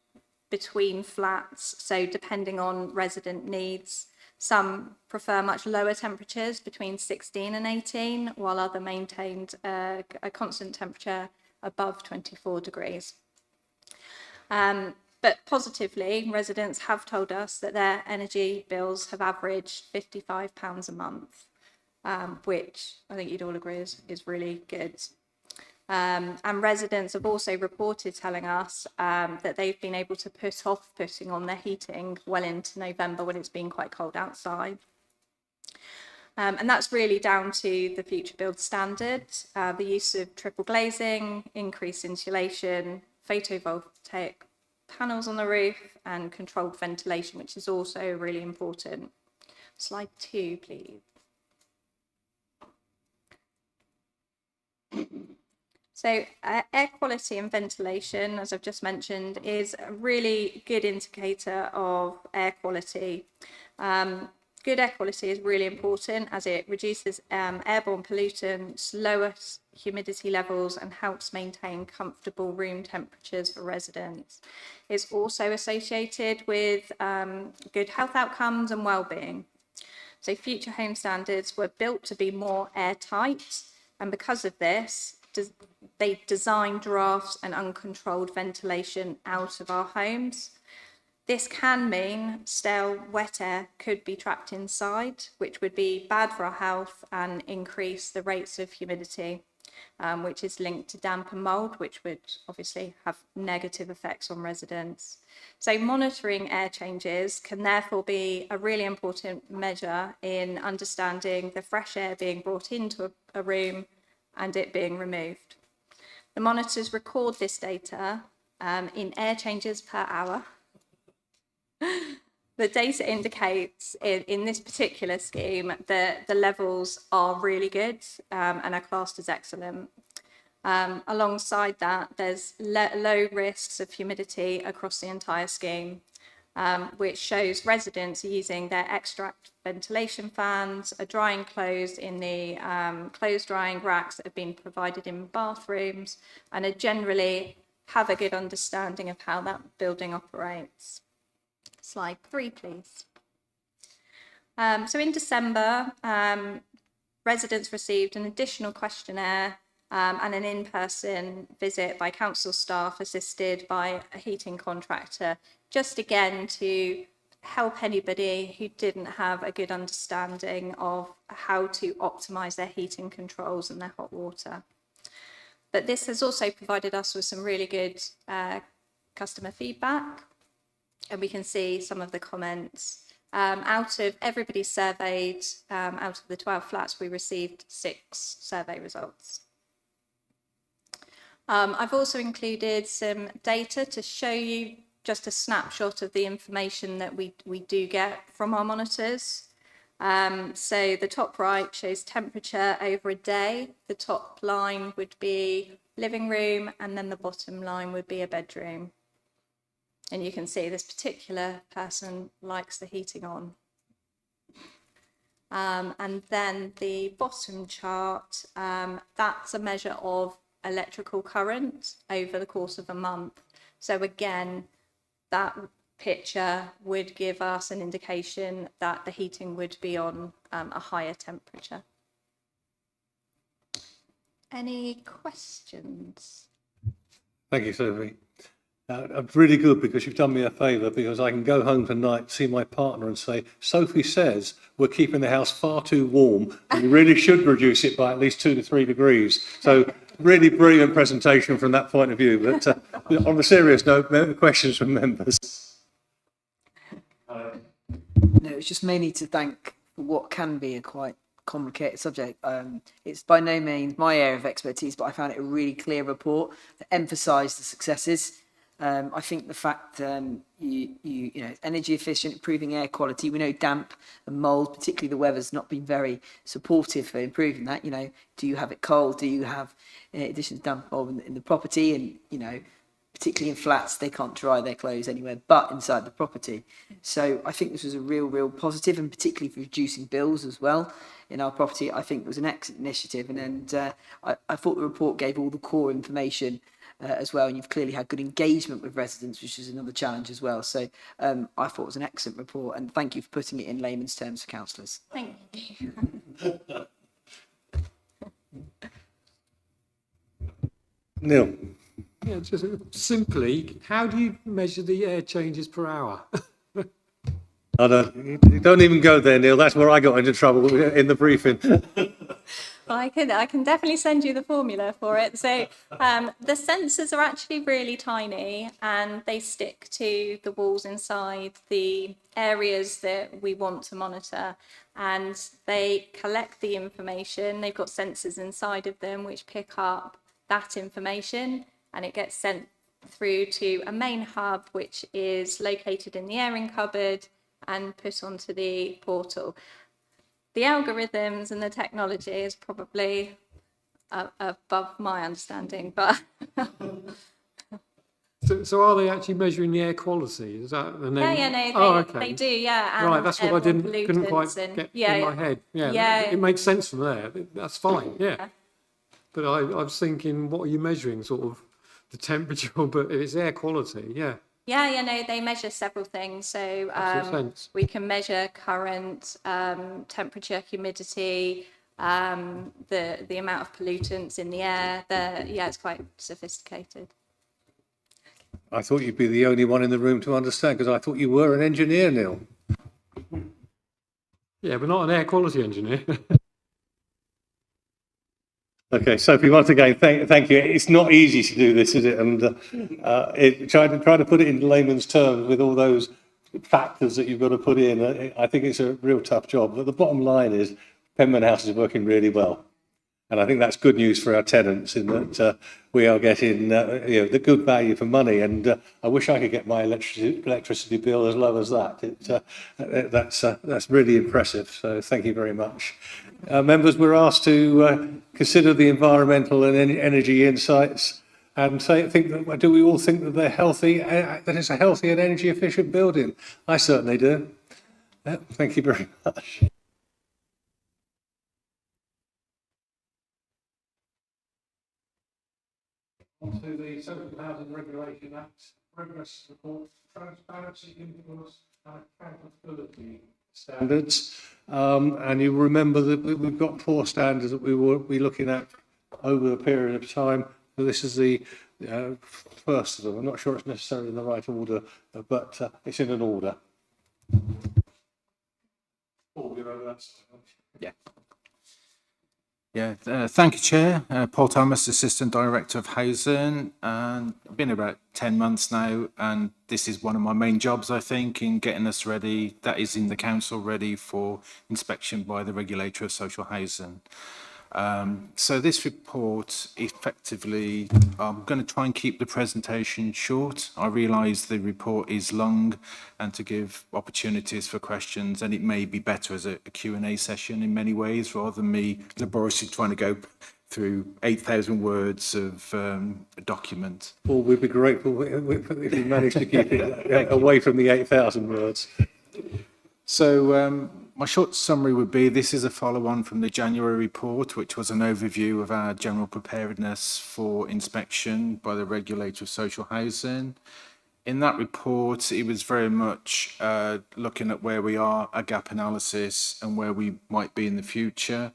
between flats, so depending on resident needs. Some prefer much lower temperatures between 16 and 18, while others maintained a constant temperature above 24 degrees. But positively, residents have told us that their energy bills have averaged £55 a month, which I think you'd all agree is really good. And residents have also reported telling us that they've been able to put off putting on their heating well into November when it's been quite cold outside. And that's really down to the future build standard, the use of triple glazing, increased insulation, photovoltaic panels on the roof and controlled ventilation, which is also really important. Slide 2, please. So air quality and ventilation, as I've just mentioned, is a really good indicator of air quality. Good air quality is really important as it reduces airborne pollutants, lowers humidity levels, and helps maintain comfortable room temperatures for residents. It's also associated with good health outcomes and well-being. So future home standards were built to be more airtight, and because of this, they design drafts and uncontrolled ventilation out of our homes. This can mean stale, wet air could be trapped inside, which would be bad for our health and increase the rates of humidity, which is linked to damp and mould, which would obviously have negative effects on residents. So monitoring air changes can therefore be a really important measure in understanding the fresh air being brought into a room and it being removed. The monitors record this data in air changes per hour. The data indicates in this particular scheme that the levels are really good and are classed as excellent. Alongside that, there's low risks of humidity across the entire scheme, which shows residents are using their extract ventilation fans, are drying clothes in the clothes drying racks that have been provided in bathrooms, and are generally have a good understanding of how that building operates. Slide 3, please. So in December, residents received an additional questionnaire and an in-person visit by council staff assisted by a heating contractor, just again to help anybody who didn't have a good understanding of how to optimise their heating controls and their hot water. But this has also provided us with some really good customer feedback, and we can see some of the comments. Out of everybody surveyed, out of the 12 flats, we received 6 survey results. I've also included some data to show you just a snapshot of the information that we do get from our monitors. So the top right shows temperature over a day. The top line would be living room, and then the bottom line would be a bedroom. And you can see this particular person likes the heating on. And then the bottom chart, that's a measure of electrical current over the course of a month. So again, that picture would give us an indication that the heating would be on a higher temperature. Any questions? Thank you, Sophie. It's really good because you've done me a favour, because I can go home tonight, see my partner and say, Sophie says we're keeping the house far too warm and we really should reduce it by at least 2 to 3 degrees. So really brilliant presentation from that point of view. But on a serious note, questions from members? No, it's just mainly to thank for what can be a quite complicated subject. It's by no means my area of expertise, but I found it a really clear report that emphasised the successes. I think the fact you know, energy efficient, improving air quality. We know damp and mould, particularly the weather's not been very supportive for improving that. You know, do you have it cold? Do you have, in addition to damp mould in the property? And you know, particularly in flats, they can't dry their clothes anywhere but inside the property. So I think this was a real positive, and particularly for reducing bills as well in our property. I think it was an excellent initiative, and I thought the report gave all the core information as well, and you've clearly had good engagement with residents, which is another challenge as well. So I thought it was an excellent report, and thank you for putting it in layman's terms for councillors. Thank you. Neil. Yeah, just simply, how do you measure the air changes per hour? You don't even go there, Neil. That's where I got into trouble in the briefing. Well, I can definitely send you the formula for it. So the sensors are actually really tiny, and they stick to the walls inside the areas that we want to monitor, and they collect the information. They've got sensors inside of them which pick up that information, and it gets sent through to a main hub which is located in the airing cupboard and put onto the portal. The algorithms and the technology is probably above my understanding, but So are they actually measuring the air quality? Is that the name? yeah, no, Okay. they do, yeah. Right, And that's what I couldn't quite pollutants and get yeah, in my head. Yeah, yeah. it makes sense from there. That's fine, yeah. But I was thinking, what are you measuring? Sort of the temperature, but if it's air quality, yeah. Yeah, no, they measure several things. So we can measure current, temperature, humidity, the amount of pollutants in the air. Yeah, it's quite sophisticated. I thought you'd be the only one in the room to understand, because I thought you were an engineer, Neil. Yeah, but not an air quality engineer. Okay, Sophie, once again, thank you. It's not easy to do this, is it? And try to put it in layman's terms with all those factors that you've got to put in. I think it's a real tough job. But the bottom line is Penman House is working really well. And I think that's good news for our tenants in that we are getting the good value for money. And I wish I could get my electricity bill as low as that. That's really impressive. So thank you very much. Members were asked to consider the environmental and energy insights and do we all think that they're healthy, that it's a healthy and energy efficient building? I certainly do. Thank you very much. On to the Social Housing Regulation Act progress report, transparency, influence and accountability standards. And you remember that we've got 4 standards that we will be looking at over a period of time. So this is the first of them. I'm not sure it's necessarily in the right order, but it's in an order. Paul, you're over that side. Yeah. Yeah, thank you, Chair. Paul Thomas, Assistant Director of Housing, and I've been about 10 months now, and this is one of my main jobs, I think, in getting us ready, that is in the council, ready for inspection by the Regulator of Social Housing. So this report, effectively, I'm going to try and keep the presentation short. I realise the report is long and to give opportunities for questions, and it may be better as a Q&A session in many ways rather than me laboriously trying to go through 8,000 words of a document. Well, we'd be grateful if you managed to keep it away from the 8,000 words. So my short summary would be this is a follow-on from the January report, which was an overview of our general preparedness for inspection by the Regulator of Social Housing. In that report, it was very much looking at where we are, a gap analysis, and where we might be in the future.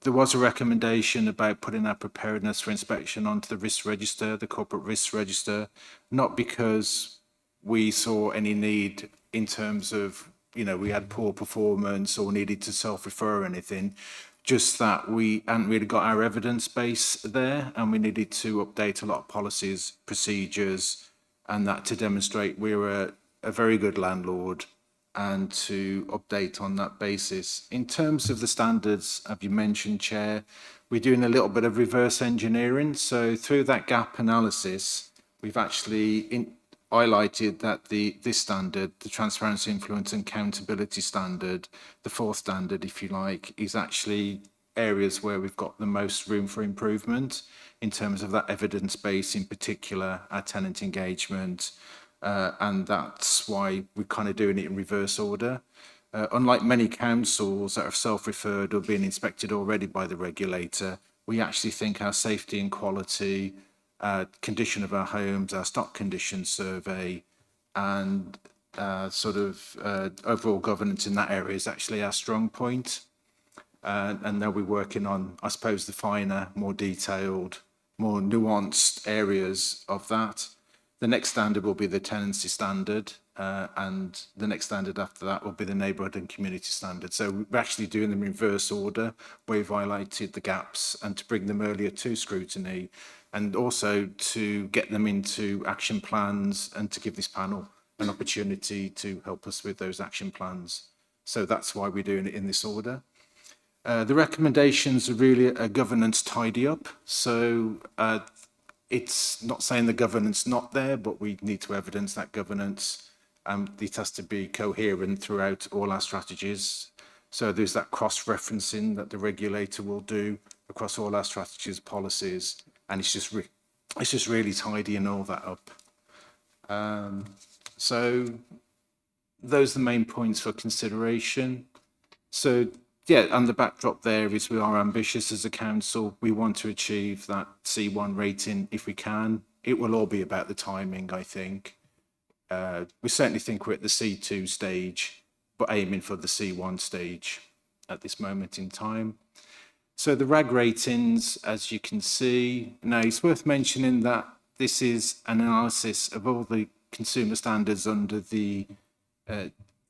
There was a recommendation about putting our preparedness for inspection onto the risk register, the corporate risk register, not because we saw any need in terms of we had poor performance or needed to self-refer or anything, just that we hadn't really got our evidence base there and we needed to update a lot of policies, procedures, and that to demonstrate we were a very good landlord and to update on that basis. In terms of the standards, have you mentioned, Chair, we're doing a little bit of reverse engineering. So through that gap analysis, we've actually highlighted that this standard, the transparency, influence and accountability standard, the 4th standard, if you like, is actually areas where we've got the most room for improvement in terms of that evidence base, in particular, our tenant engagement, and that's why we're kind of doing it in reverse order. Unlike many councils that have self-referred or been inspected already by the regulator, we actually think our safety and quality, condition of our homes, our stock condition survey, and overall governance in that area is actually our strong point. And they'll be working on, I suppose, the finer, more detailed, more nuanced areas of that. The next standard will be the tenancy standard, and the next standard after that will be the neighbourhood and community standard. So we're actually doing them in reverse order, where we've highlighted the gaps and to bring them earlier to scrutiny, and also to get them into action plans and to give this panel an opportunity to help us with those action plans. So that's why we're doing it in this order. The recommendations are really a governance tidy up. So it's not saying the governance not there, but we need to evidence that governance. It has to be coherent throughout all our strategies. So there's that cross-referencing that the regulator will do across all our strategies, policies, and it's just really tidying all that up. So those are the main points for consideration. So yeah, and the backdrop there is we are ambitious as a council. We want to achieve that C1 rating if we can. It will all be about the timing, I think. We certainly think we're at the C2 stage, but aiming for the C1 stage at this moment in time. So the RAG ratings, as you can see, now it's worth mentioning that this is an analysis of all the consumer standards under the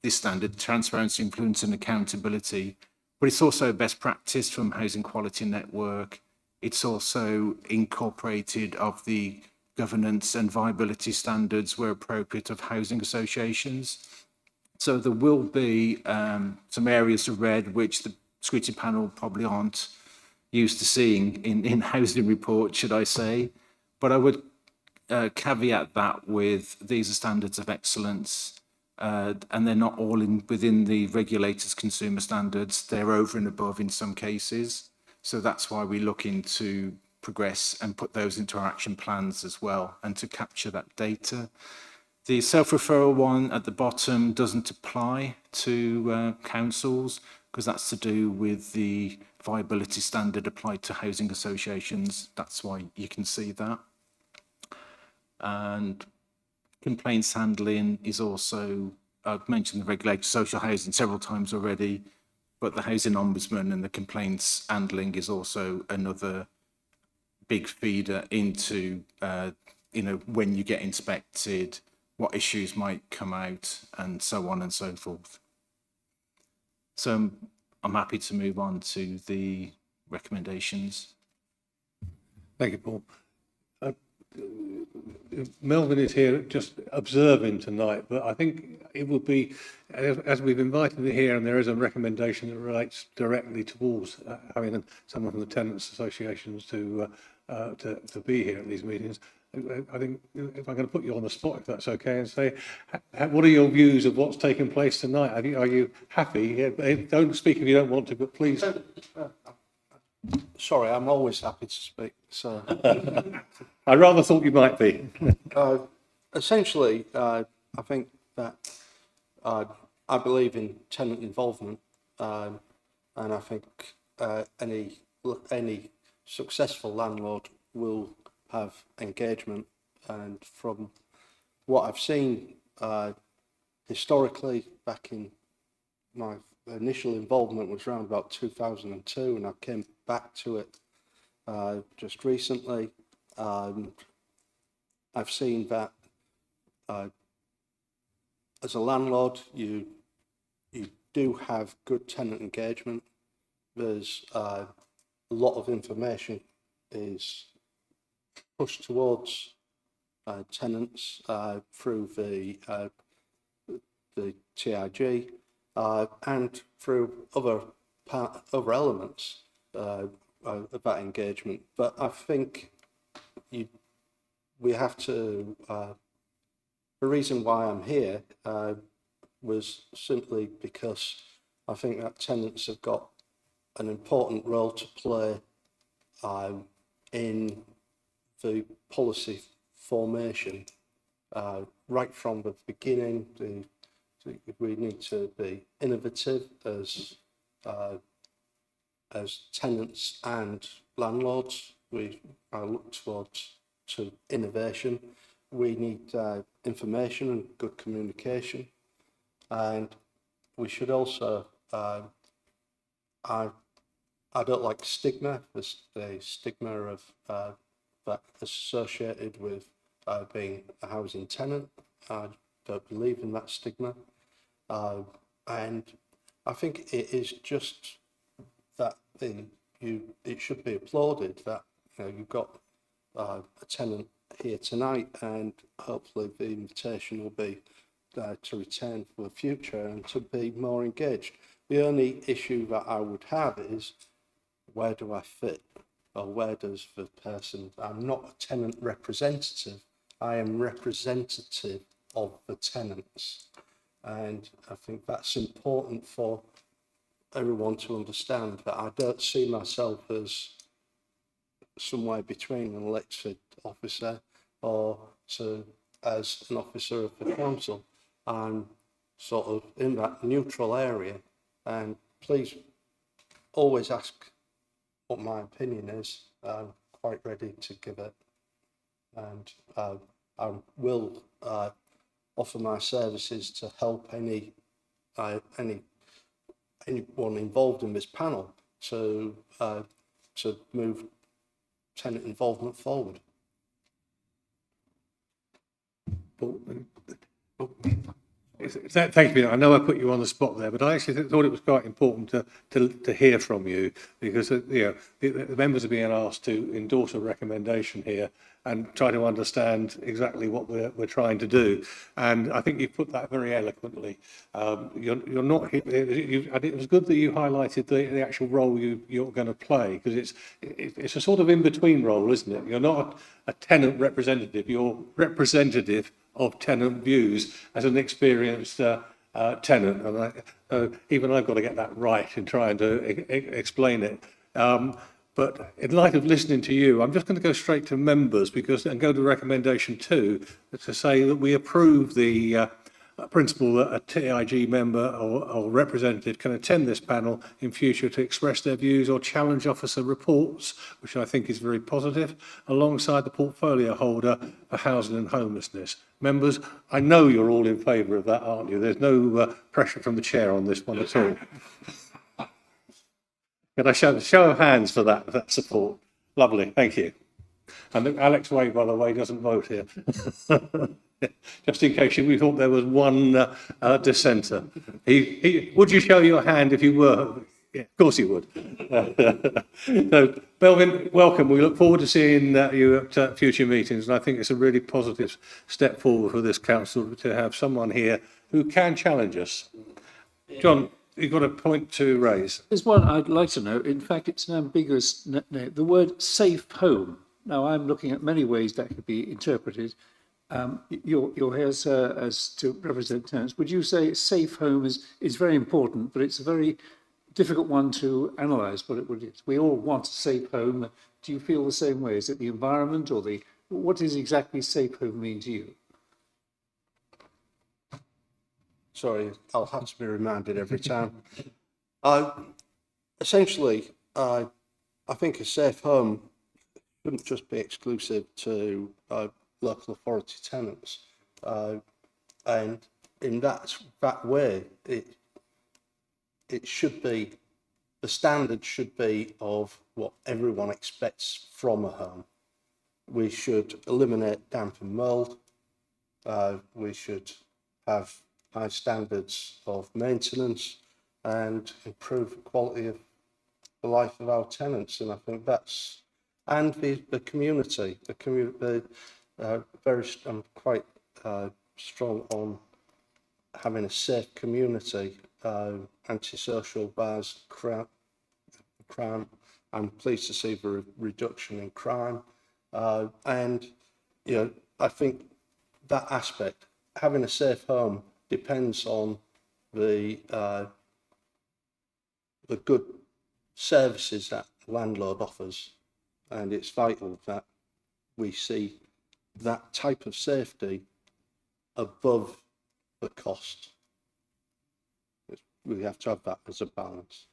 this standard, transparency, influence and accountability, but it's also best practice from Housing Quality Network. It's also incorporated of the governance and viability standards where appropriate of housing associations. So there will be some areas of red which the scrutiny panel probably aren't used to seeing in housing reports, should I say. But I would caveat that with these are standards of excellence, and they're not all within the regulator's consumer standards. They're over and above in some cases. So that's why we're looking to progress and put those into our action plans as well, and to capture that data. The self-referral one at the bottom doesn't apply to councils, because that's to do with the viability standard applied to housing associations. That's why you can see that. And complaints handling is also, I've mentioned the regulator social housing several times already, but the housing ombudsman and the complaints handling is also another big feeder into, when you get inspected, what issues might come out, and so on and so forth. So I'm happy to move on to the recommendations. Thank you, Paul. Melvin is here just observing tonight, but I think it would be, as we've invited him here, and there is a recommendation that relates directly towards having someone from the tenants associations to be here at these meetings. I think if I'm going to put you on the spot, if that's okay, and say, what are your views of what's taking place tonight? Are you happy? Don't speak if you don't want to, but please. Sorry, I'm always happy to speak. So I rather thought you might be. Essentially, I think that I believe in tenant involvement, and I think any successful landlord will have engagement. And from what I've seen historically, back in my initial involvement was around about 2002, and I came back to it just recently. I've seen that as a landlord, you do have good tenant engagement. There's a lot of information is pushed towards tenants through the TIG and through other elements of that engagement. But I think we have to. The reason why I'm here was simply because I think that tenants have got an important role to play in the policy formation right from the beginning. We need to be innovative as tenants and landlords. I look towards innovation. We need information and good communication, and we should also. I don't like stigma. The stigma of that associated with being a housing tenant. I don't believe in that stigma, and I think it is just that it should be applauded that you've got a tenant here tonight, and hopefully the invitation will be to return for the future and to be more engaged. The only issue that I would have is, where do I fit? Or where does the person, I'm not a tenant representative, I am representative of the tenants. And I think that's important for everyone to understand, that I don't see myself as somewhere between an elected officer or as an officer of the council. I'm sort of in that neutral area, and please always ask what my opinion is. I'm quite ready to give it, and I will offer my services to help anyone involved in this panel to move tenant involvement forward. Thank you. I know I put you on the spot there, but I actually thought it was quite important to hear from you, because the members are being asked to endorse a recommendation here and try to understand exactly what we're trying to do. And I think you put that very eloquently. You're not. It was good that you highlighted the actual role you're going to play, because it's a sort of in between role, isn't it? You're not a tenant representative. You're representative of tenant views as an experienced tenant, and even I've got to get that right in trying to explain it. But in light of listening to you, I'm just going to go straight to members and go to recommendation 2 to say that we approve the principle that a TIG member or representative can attend this panel in future to express their views or challenge officer reports, which I think is very positive, alongside the portfolio holder for housing and homelessness. Members, I know you're all in favour of that, aren't you? There's no pressure from the chair on this one at all. Can I show of hands for that support? Lovely, thank you. And Alex Way, by the way, doesn't vote here. Just in case we thought there was one dissenter. Would you show your hand if you were? Yeah, of course you would. So, Melvin, welcome. We look forward to seeing you at future meetings, and I think it's a really positive step forward for this council to have someone here who can challenge us. John, you've got a point to raise. There's one I'd like to know. In fact, it's an ambiguous name. The word safe home. Now, I'm looking at many ways that could be interpreted. You're here, sir, as to represent tenants. Would you say safe home is very important, but it's a very difficult one to analyse what it would is? We all want a safe home. Do you feel the same way? Is it the environment, or what does exactly safe home mean to you? Sorry, I'll have to be reminded every time. Essentially, I think a safe home shouldn't just be exclusive to local authority tenants, and in that way, it should be, the standard should be of what everyone expects from a home. We should eliminate damp and mould. We should have high standards of maintenance and improve the quality of the life of our tenants, and I think that's, and the community. I'm quite strong on having a safe community, antisocial bars, crime. I'm pleased to see the reduction in crime, and I think that aspect, having a safe home, depends on the good services that the landlord offers, and it's vital that we see that type of safety above the cost. We have to have that as a balance.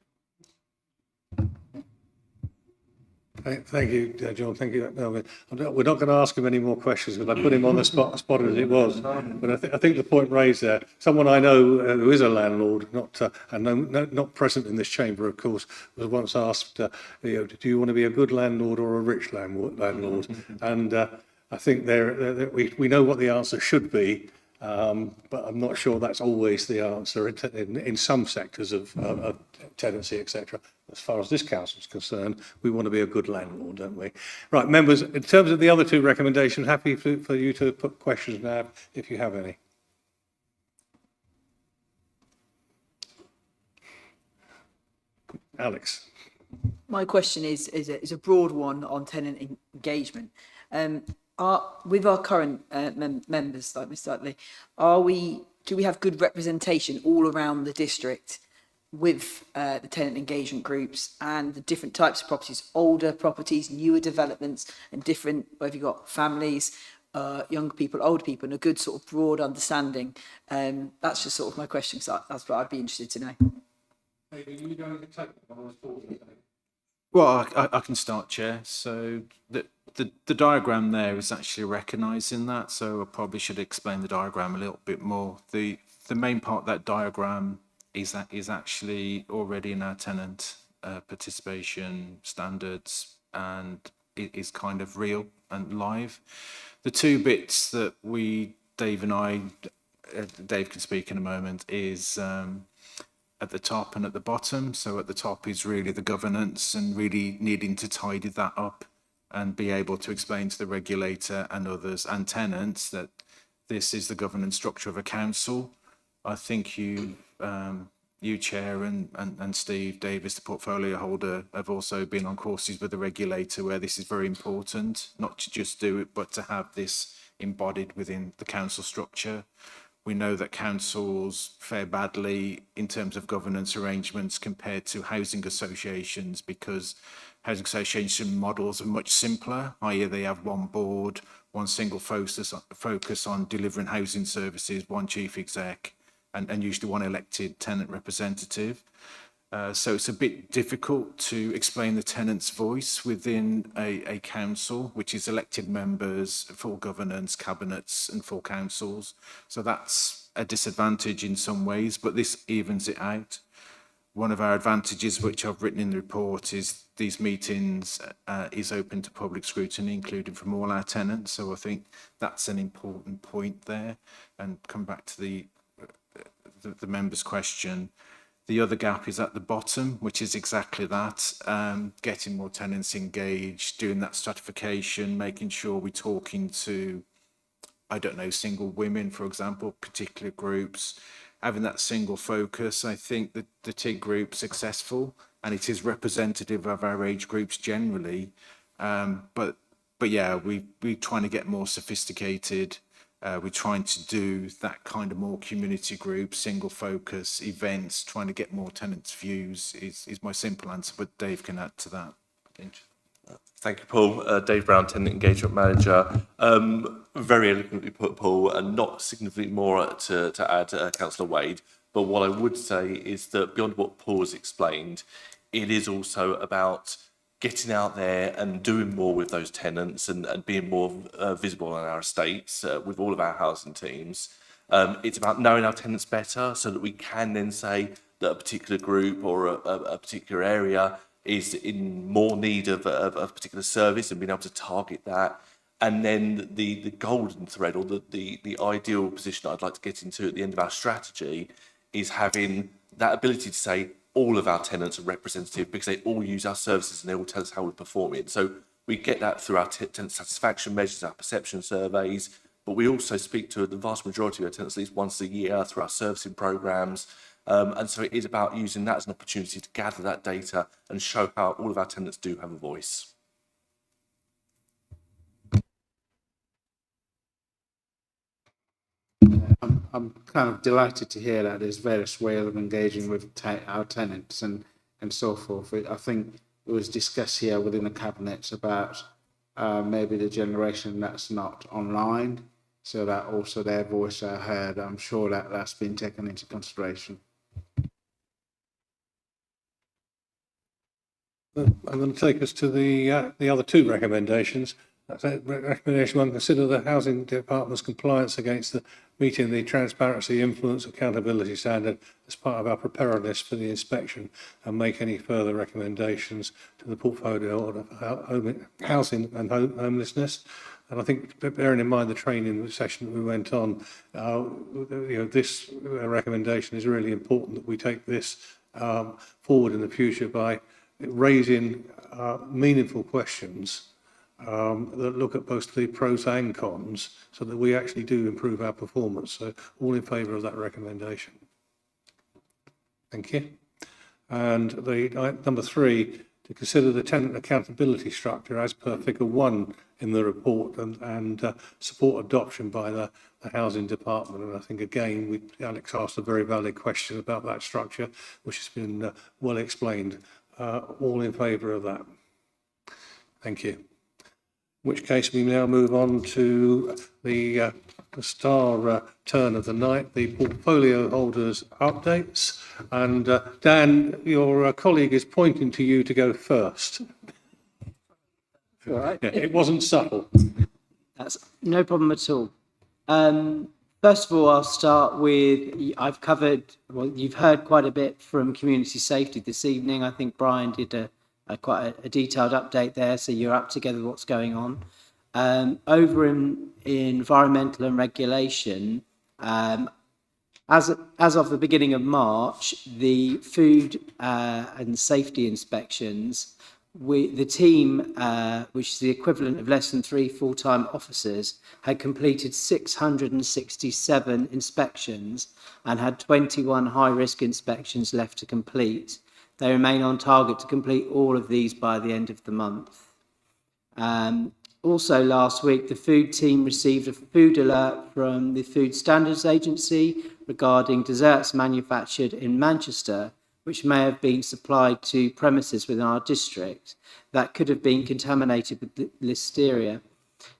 Thank you, John. Thank you, Melvin. We're not going to ask him any more questions because I put him on the spot as it was. But I think the point raised there, someone I know who is a landlord, not present in this chamber, of course, was once asked, do you want to be a good landlord or a rich landlord? And I think we know what the answer should be, but I'm not sure that's always the answer in some sectors of tenancy, etc. As far as this council is concerned, we want to be a good landlord, don't we? Right, members, in terms of the other two recommendations, happy for you to put questions now if you have any. Alex. My question is a broad one on tenant engagement. With our current members, like Mr. Utley, do we have good representation all around the district with the tenant engagement groups and the different types of properties, older properties, newer developments, and different, whether you've got families, young people, older people, and a good sort of broad understanding. That's just sort of my question, so that's what I'd be interested to know. Well, I can start, Chair. So the diagram there is actually recognising that, so I probably should explain the diagram a little bit more. The main part of that diagram is actually already in our tenant participation standards, and it is kind of real and live. The two bits that Dave and I, Dave can speak in a moment, is at the top and at the bottom. So at the top is really the governance and really needing to tidy that up and be able to explain to the regulator and others and tenants that this is the governance structure of a council. I think you, Chair, and Steve Davis, the portfolio holder, have also been on courses with the regulator where this is very important, not to just do it, but to have this embodied within the council structure. We know that councils fare badly in terms of governance arrangements compared to housing associations, because housing association models are much simpler, i.e. they have one board, one single focus on delivering housing services, one chief exec, and usually one elected tenant representative. So it's a bit difficult to explain the tenant's voice within a council, which is elected members, full governance, cabinets and full councils. So that's a disadvantage in some ways, but this evens it out. One of our advantages, which I've written in the report, is these meetings is open to public scrutiny, including from all our tenants. So I think that's an important point there. And come back to the member's question. The other gap is at the bottom, which is exactly that, getting more tenants engaged, doing that stratification, making sure we're talking to, I don't know, single women, for example, particular groups, having that single focus. I think that the TIG group's successful and it is representative of our age groups generally. But yeah, we're trying to get more sophisticated. We're trying to do that kind of more community group, single focus events, trying to get more tenants' views is my simple answer, but Dave can add to that. Thank you, Paul. Dave Brown, Tenant Engagement Manager. Very eloquently put, Paul, and not significantly more to add, Councillor Wade. But what I would say is that beyond what Paul has explained, it is also about getting out there and doing more with those tenants and being more visible on our estates with all of our housing teams. It's about knowing our tenants better so that we can then say that a particular group or a particular area is in more need of a particular service and being able to target that. And then the golden thread, or the ideal position I'd like to get into at the end of our strategy, is having that ability to say all of our tenants are representative because they all use our services and they all tell us how we're performing. So we get that through our tenant satisfaction measures, our perception surveys, but we also speak to the vast majority of our tenants at least once a year through our servicing programmes. And so it is about using that as an opportunity to gather that data and show how all of our tenants do have a voice. I'm kind of delighted to hear that there's various ways of engaging with our tenants and so forth. I think it was discussed here within the cabinets about maybe the generation that's not online, so that also their voice are heard. I'm sure that that's been taken into consideration. I'm going to take us to the other two recommendations. That's recommendation one: consider the Housing Department's compliance against meeting the transparency, influence, accountability standard as part of our preparedness for the inspection, and make any further recommendations to the portfolio of housing and homelessness. And I think, bearing in mind the training session that we went on, this recommendation is really important that we take this forward in the future by raising meaningful questions that look at both the pros and cons, so that we actually do improve our performance. So all in favour of that recommendation. Thank you. And the number three, to consider the tenant accountability structure as per figure 1 in the report and support adoption by the Housing Department. And I think, again, Alex asked a very valid question about that structure, which has been well explained. All in favour of that? Thank you. In which case we now move on to the star turn of the night, the portfolio holders updates. And Dan, your colleague is pointing to you to go first. All right. Yeah, it wasn't subtle. That's no problem at all. First of all, I'll start with, I've covered, well, you've heard quite a bit from community safety this evening. I think Brian did quite a detailed update there, so you're up together with what's going on. Over in environmental and regulation, as of the beginning of March, the food and safety inspections, the team, which is the equivalent of less than 3 full-time officers, had completed 667 inspections and had 21 high-risk inspections left to complete. They remain on target to complete all of these by the end of the month. Also last week, the food team received a food alert from the Food Standards Agency regarding desserts manufactured in Manchester, which may have been supplied to premises within our district that could have been contaminated with listeria.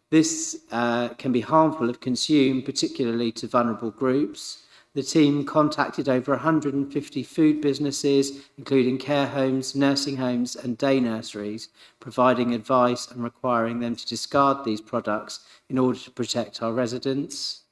This can be harmful if consumed, particularly to vulnerable groups. The team contacted over 150 food businesses, including care homes, nursing homes and day nurseries, providing advice and requiring them to discard these products in order to protect our residents.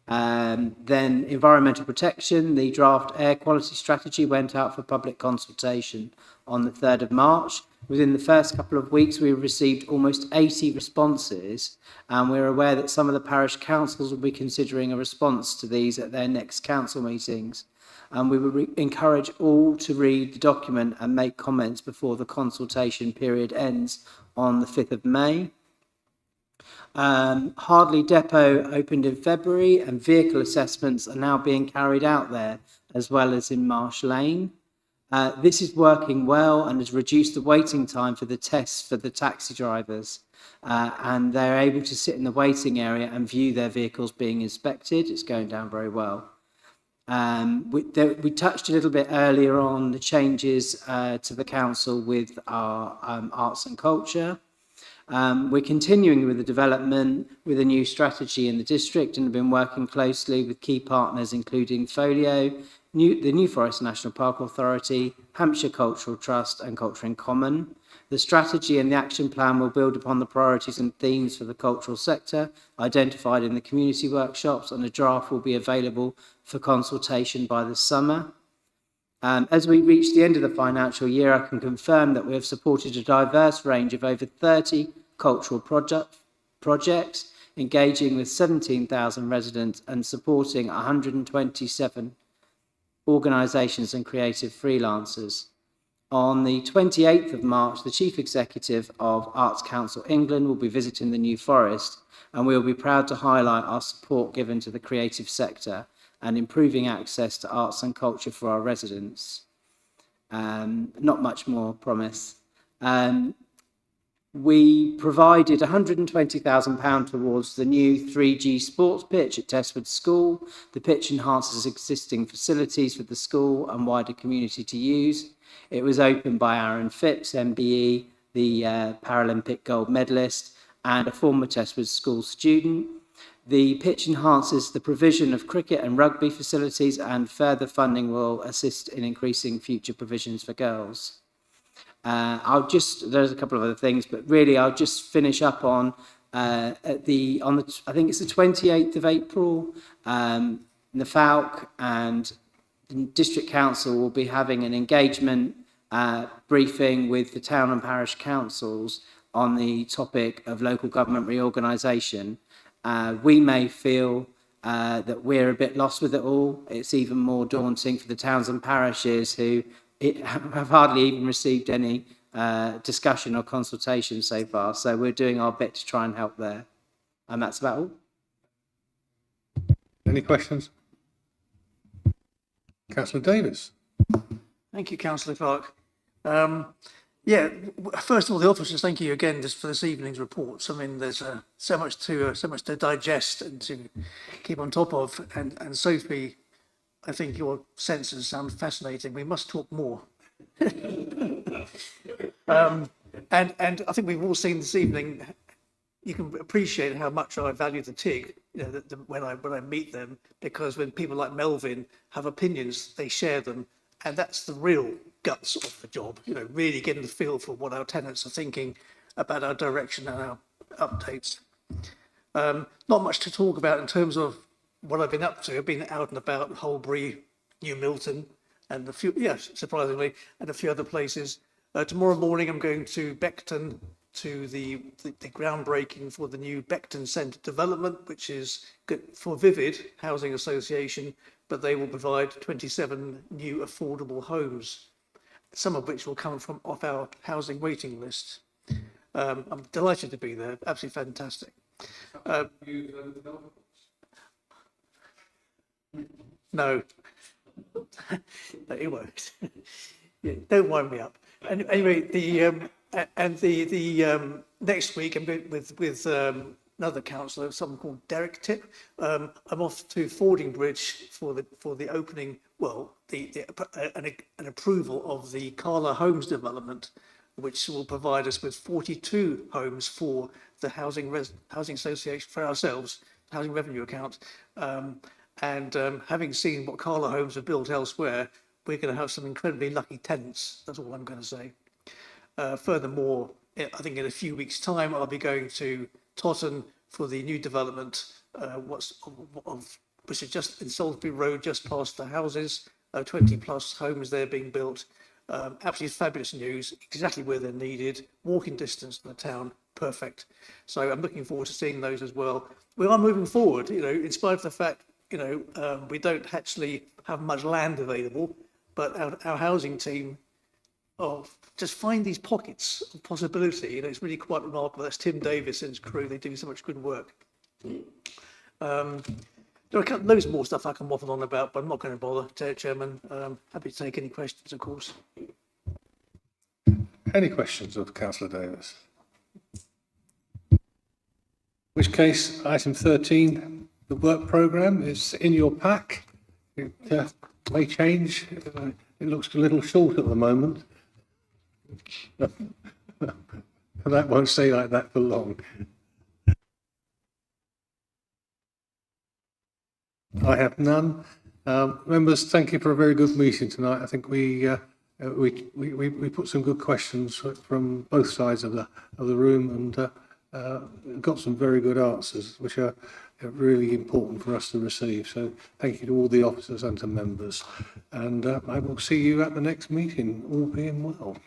Then environmental protection, the draft air quality strategy went out for public consultation on the 3rd of March. Within the first couple of weeks, we received almost 80 responses, and we're aware that some of the parish councils will be considering a response to these at their next council meetings. And we would encourage all to read the document and make comments before the consultation period ends on the 5th of May. Hardley Depot opened in February, and vehicle assessments are now being carried out there, as well as in Marsh Lane. This is working well and has reduced the waiting time for the tests for the taxi drivers, and they're able to sit in the waiting area and view their vehicles being inspected. It's going down very well. We touched a little bit earlier on the changes to the council with our arts and culture. We're continuing with the development with a new strategy in the district and have been working closely with key partners including Folio, the New Forest National Park Authority, Hampshire Cultural Trust and Culture in Common. The strategy and the action plan will build upon the priorities and themes for the cultural sector identified in the community workshops, and a draft will be available for consultation by the summer. As we reach the end of the financial year, I can confirm that we have supported a diverse range of over 30 cultural projects, engaging with 17,000 residents and supporting 127 organisations and creative freelancers. On the 28th of March, the Chief Executive of Arts Council England will be visiting the New Forest, and we will be proud to highlight our support given to the creative sector and improving access to arts and culture for our residents. Not much more, promise. We provided £120,000 towards the new 3G sports pitch at Tesford School. The pitch enhances existing facilities for the school and wider community to use. It was opened by Aaron Phipps, MBE, the Paralympic gold medalist, and a former Tesford School student. The pitch enhances the provision of cricket and rugby facilities, and further funding will assist in increasing future provisions for girls. There's a couple of other things, but really I'll just finish up on I think it's the 28th of April, the Falk and the District Council will be having an engagement briefing with the town and parish councils on the topic of local government reorganisation. We may feel that we're a bit lost with it all. It's even more daunting for the towns and parishes who have hardly even received any discussion or consultation so far. So we're doing our bit to try and help there. And that's about all. Any questions? Councillor Davis. Thank you, Councillor Clark. Yeah, first of all, the officers, thank you again just for this evening's reports. I mean, there's so much to digest and to keep on top of. And Sophie, I think your senses sound fascinating. We must talk more. And I think we've all seen this evening. You can appreciate how much I value the TIG, you know, when I meet them, because when people like Melvin have opinions, they share them, and that's the real guts of the job. You know, really getting the feel for what our tenants are thinking about our direction and our updates. Not much to talk about in terms of what I've been up to. I've been out and about Holbury, New Milton, and a few, surprisingly, and a few other places. Tomorrow morning, I'm going to Beckton to the groundbreaking for the new Beckton Centre development, which is good for Vivid Housing Association, but they will provide 27 new affordable homes, some of which will come from off our housing waiting list. I'm delighted to be there, absolutely fantastic. No, it won't. Yeah, don't wind me up. And anyway, the next week I'm going with another councillor, someone called Derek Tip. I'm off to Fordingbridge for the opening. Well, an approval of the Carla Homes development, which will provide us with 42 homes for the housing association, for ourselves, housing revenue account. Having seen what Carla Homes have built elsewhere, we're going to have some incredibly lucky tenants. That's all I'm going to say. Furthermore, I think in a few weeks' time, I'll be going to Totton for the new development, which is just in Salisbury Road, just past the houses, 20 plus homes there being built. Absolutely fabulous news, exactly where they're needed, walking distance to the town, perfect. So I'm looking forward to seeing those as well. We are moving forward, you know, in spite of the fact, you know, we don't actually have much land available, but our housing team just find these pockets of possibility. You know, it's really quite remarkable. That's Tim Davis and his crew. They do so much good work. There are loads more stuff I can waffle on about, but I'm not going to bother, Chairman. Happy to take any questions, of course. Any questions of Councillor Davis? In which case, item 13, the work programme is in your pack. It may change. It looks a little short at the moment. That won't stay like that for long. I have none. Members, thank you for a very good meeting tonight. I think we put some good questions from both sides of the room and got some very good answers, which are really important for us to receive. So thank you to all the officers and to members. And I will see you at the next meeting, all being well.